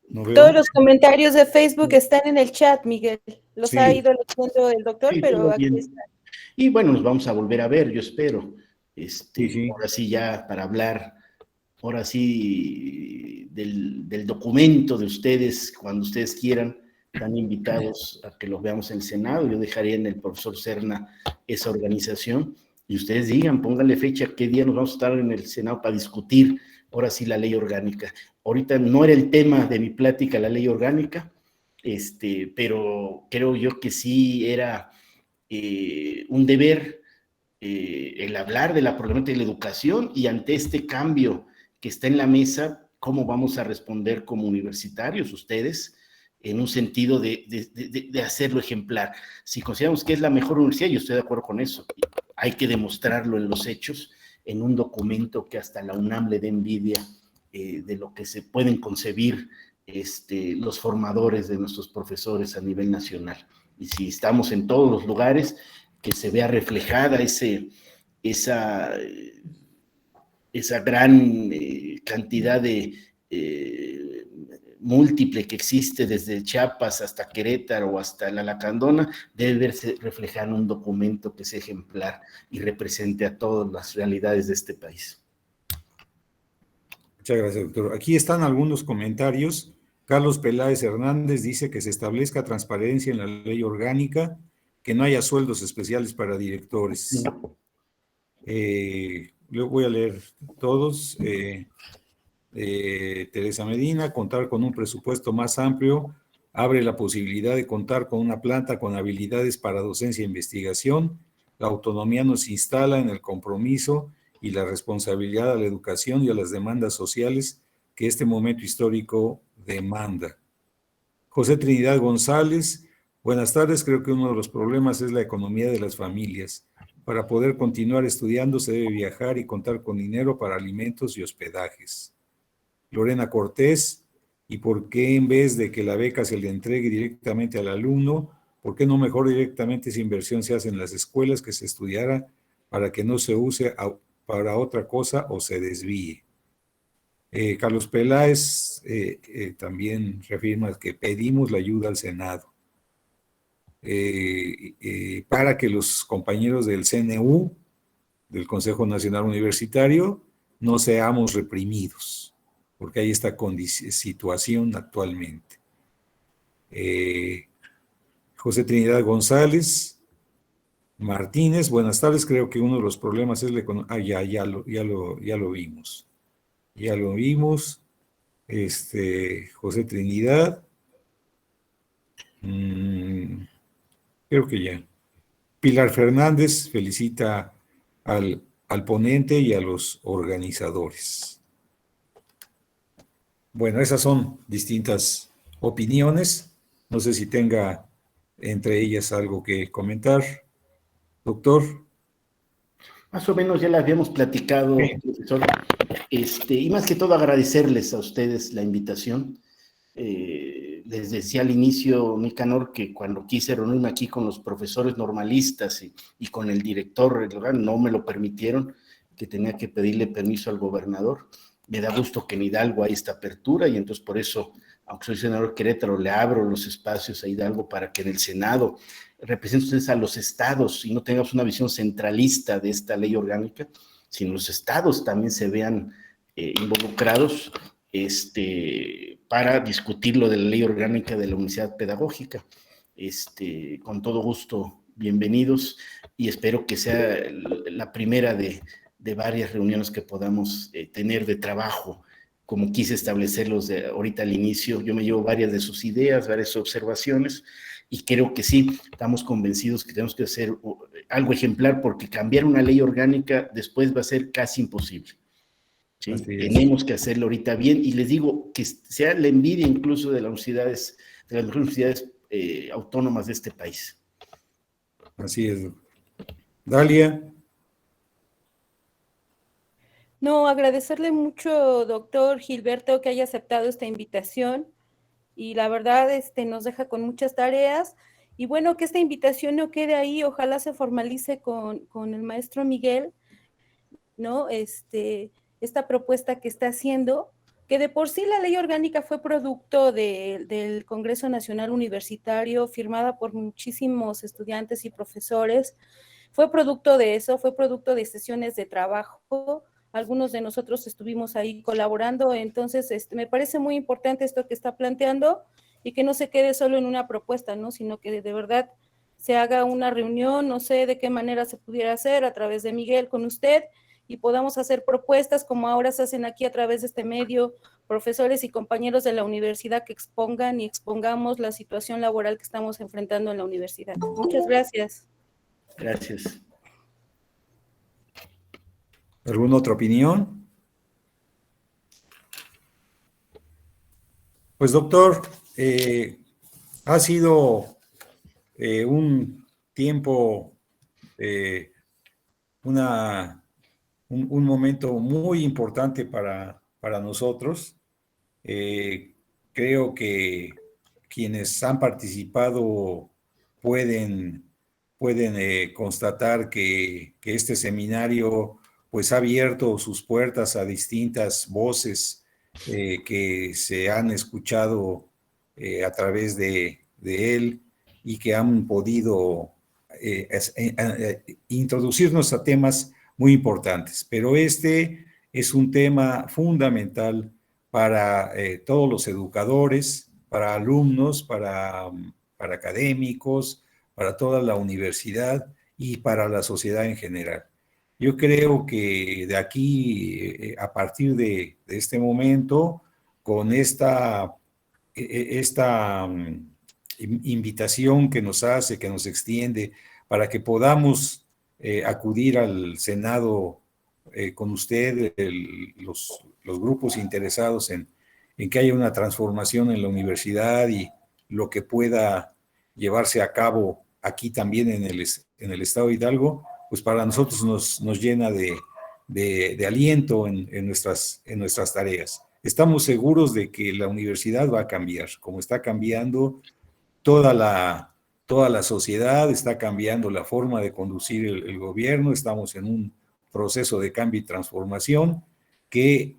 No veo. Todos los comentarios de Facebook están en el chat, Miguel. Los Sí. ha ido leyendo el doctor, Sí, pero todo aquí bien. está. Y bueno, nos vamos a volver a ver, yo espero. Sí. Ahora sí ya para hablar, ahora sí del documento de ustedes, cuando ustedes quieran, están invitados a que los veamos en el Senado. Yo dejaría en el profesor Serna esa organización y ustedes digan, pónganle fecha, qué día nos vamos a estar en el Senado para discutir ahora sí la ley orgánica. Ahorita no era el tema de mi plática la ley orgánica, pero creo yo que sí era un deber el hablar de la problemática de la educación y ante este cambio que está en la mesa, cómo vamos a responder como universitarios, ustedes, en un sentido de hacerlo ejemplar. Si consideramos que es la mejor universidad, yo estoy de acuerdo con eso, hay que demostrarlo en los hechos, en un documento que hasta la UNAM le dé envidia de lo que se pueden concebir los formadores de nuestros profesores a nivel nacional. Y si estamos en todos los lugares, que se vea reflejada esa gran cantidad de múltiple que existe desde Chiapas hasta Querétaro o hasta la Lacandona, debe verse reflejada en un documento que sea ejemplar y represente a todas las realidades de este país. Muchas gracias, doctor. Aquí están algunos comentarios. Carlos Peláez Hernández dice que se establezca transparencia en la ley orgánica, que no haya sueldos especiales para directores. Yo voy a leer todos. Teresa Medina, contar con un presupuesto más amplio abre la posibilidad de contar con una planta con habilidades para docencia e investigación. La autonomía nos instala en el compromiso y la responsabilidad a la educación y a las demandas sociales que este momento histórico demanda. José Trinidad González, buenas tardes. Creo que uno de los problemas es la economía de las familias. Para poder continuar estudiando se debe viajar y contar con dinero para alimentos y hospedajes. Lorena Cortés, ¿y por qué en vez de que la beca se le entregue directamente al alumno, por qué no mejor directamente esa inversión se hace en las escuelas que se estudiara para que no se use para otra cosa o se desvíe? Carlos Peláez también reafirma que pedimos la ayuda al Senado para que los compañeros del CNU, del Consejo Nacional Universitario, no seamos reprimidos, porque hay esta situación actualmente. José Trinidad González Martínez, buenas tardes. Creo que uno de los problemas es la economía. Ya lo vimos. Ya lo vimos. José Trinidad. Creo que ya. Pilar Fernández felicita al ponente y a los organizadores. Bueno, esas son distintas opiniones. No sé si tenga entre ellas algo que comentar. Doctor. Más o menos ya la habíamos platicado, profesor. Y más que todo agradecerles a ustedes la invitación. Les decía al inicio, Nicanor, que cuando quise reunirme aquí con los profesores normalistas y con el director, no me lo permitieron, que tenía que pedirle permiso al gobernador. Me da gusto que en Hidalgo hay esta apertura y entonces por eso, aunque soy senador Querétaro, le abro los espacios a Hidalgo para que en el Senado representen ustedes a los estados y no tengamos una visión centralista de esta ley orgánica, sino los estados también se vean involucrados para discutir lo de la ley orgánica de la unidad pedagógica. Con todo gusto, bienvenidos, y espero que sea la primera de varias reuniones que podamos tener de trabajo, como quise establecerlos ahorita al inicio. Yo me llevo varias de sus ideas, varias observaciones, y creo que sí, estamos convencidos que tenemos que hacer algo ejemplar, porque cambiar una ley orgánica después va a ser casi imposible. ¿Sí? Tenemos que hacerlo ahorita bien, y les digo que sea la envidia incluso de las universidades autónomas de este país. Así es. Dalia. No, agradecerle mucho, doctor Gilberto, que haya aceptado esta invitación, y la verdad nos deja con muchas tareas, y bueno, que esta invitación no quede ahí, ojalá se formalice con el maestro Miguel, ¿no? Esta propuesta que está haciendo, que de por sí la ley orgánica fue producto del Congreso Nacional Universitario, firmada por muchísimos estudiantes y profesores. Fue producto de eso, fue producto de sesiones de trabajo. Algunos de nosotros estuvimos ahí colaborando, entonces me parece muy importante esto que está planteando, y que no se quede solo en una propuesta, ¿no? Sino que de verdad se haga una reunión, no sé de qué manera se pudiera hacer, a través de Miguel con usted, y podamos hacer propuestas como ahora se hacen aquí a través de este medio, profesores y compañeros de la universidad que expongan y expongamos la situación laboral que estamos enfrentando en la universidad. Muchas gracias. Gracias. ¿Alguna otra opinión? Pues, doctor, ha sido un tiempo, un momento muy importante para nosotros. Creo que quienes han participado pueden constatar que este seminario pues ha abierto sus puertas a distintas voces que se han escuchado a través de él, y que han podido introducirnos a temas muy importantes. Pero este es un tema fundamental para todos los educadores, para alumnos, para académicos, para toda la universidad y para la sociedad en general. Yo creo que de aquí, a partir de este momento, con esta invitación que nos hace, que nos extiende, para que podamos acudir al Senado con usted, los grupos interesados en que haya una transformación en la universidad, y lo que pueda llevarse a cabo aquí también en el estado de Hidalgo, pues para nosotros nos llena de aliento en nuestras tareas. Estamos seguros de que la universidad va a cambiar, como está cambiando toda la sociedad, está cambiando la forma de conducir el gobierno. Estamos en un proceso de cambio y transformación que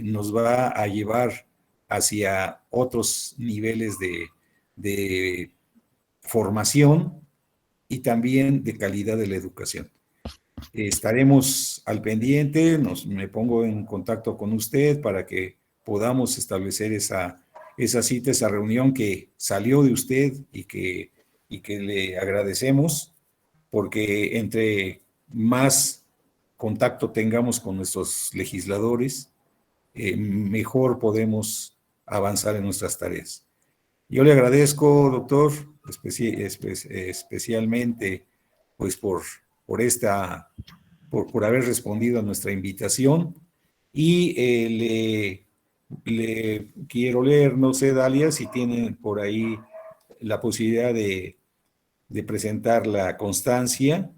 nos va a llevar hacia otros niveles de formación y también de calidad de la educación. Estaremos al pendiente, me pongo en contacto con usted para que podamos establecer esa cita, esa reunión que salió de usted, y que le agradecemos, porque entre más contacto tengamos con nuestros legisladores, mejor podemos avanzar en nuestras tareas. Yo le agradezco, doctor, especialmente pues por haber respondido a nuestra invitación, y le quiero leer, no sé, Dalia, si tienen por ahí la posibilidad de presentar la constancia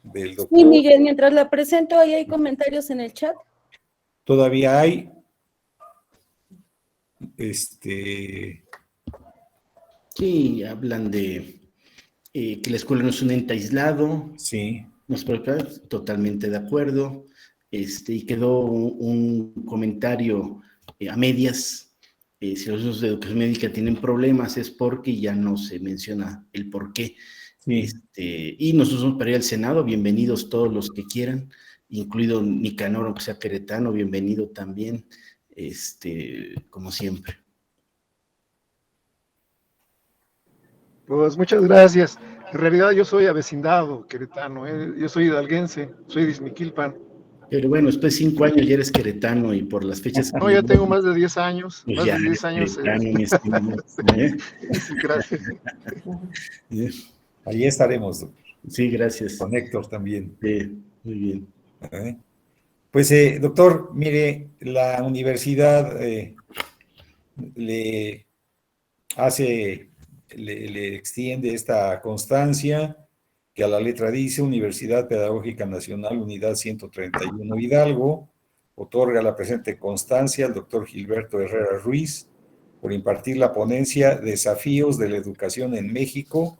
del doctor. Sí, Miguel, mientras la presento, ahí hay comentarios en el chat. Todavía hay. Sí, hablan de que la escuela no es un ente aislado. Sí. Nos preocupa, totalmente de acuerdo. Y quedó un comentario a medias. Si los usos de educación médica tienen problemas, es porque ya no se menciona el por qué. Sí. Y nosotros vamos para ir al Senado, bienvenidos todos los que quieran. incluido Nicanor, aunque sea queretano, bienvenido también, como siempre. Pues muchas gracias. En realidad yo soy avecindado queretano, yo soy hidalguense, soy de Izmiquilpan. Pero bueno, después de 5 años ya eres queretano y por las fechas que No, ya tengo más de 10 años, pues más ya de 10 eres años. queretano, mi estimado. Sí, gracias. Allí estaremos, doctor. Sí, gracias. Con Héctor también. Muy bien. Pues, doctor, mire, la universidad le extiende esta constancia que a la letra dice: Universidad Pedagógica Nacional, Unidad 131 Hidalgo, otorga la presente constancia al doctor Gilberto Herrera Ruiz por impartir la ponencia Desafíos de la Educación en México,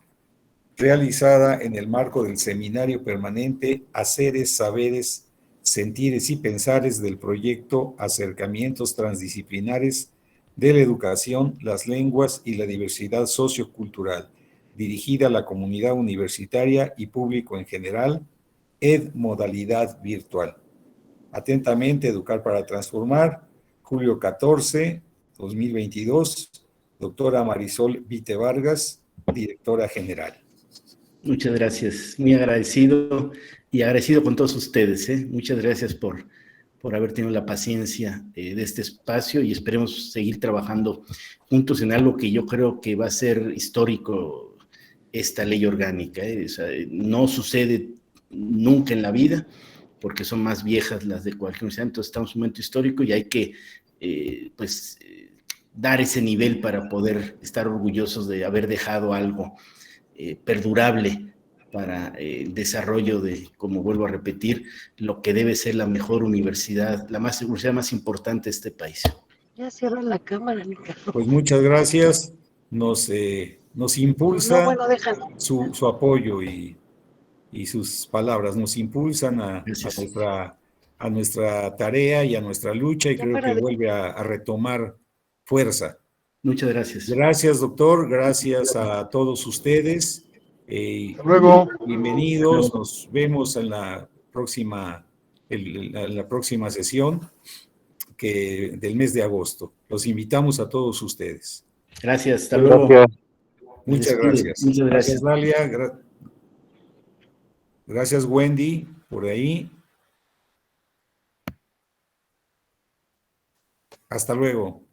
realizada en el marco del Seminario Permanente Haceres, Saberes, Sentires y Pensares del proyecto Acercamientos Transdisciplinares de la Educación, las Lenguas y la Diversidad Sociocultural, dirigida a la comunidad universitaria y público en general, modalidad virtual. Atentamente, Educar para Transformar, julio 14, 2022, doctora Marisol Vite Vargas, directora general. Muchas gracias, muy agradecido y agradecido con todos ustedes. Muchas gracias por haber tenido la paciencia de este espacio y esperemos seguir trabajando juntos en algo que yo creo que va a ser histórico, esta ley orgánica. O sea, no sucede nunca en la vida porque son más viejas las de cualquier universidad, entonces estamos en un momento histórico y hay que dar ese nivel para poder estar orgullosos de haber dejado algo perdurable para el desarrollo de, como vuelvo a repetir, lo que debe ser la mejor universidad, la universidad más importante de este país. Ya cierra la cámara, Mica. Pues muchas gracias. Nos impulsa su apoyo y sus palabras. Nos impulsan a nuestra tarea y a nuestra lucha, y creo que vuelve a retomar fuerza. Muchas gracias. Gracias, doctor. Gracias a todos ustedes. Hasta luego. Bienvenidos. Nos vemos en la próxima sesión del mes de agosto. Los invitamos a todos ustedes. Gracias. Hasta luego. Gracias. Muchas gracias. Muchas Gracias, gracias. Dalia. Gracias, Wendy, por ahí. Hasta luego.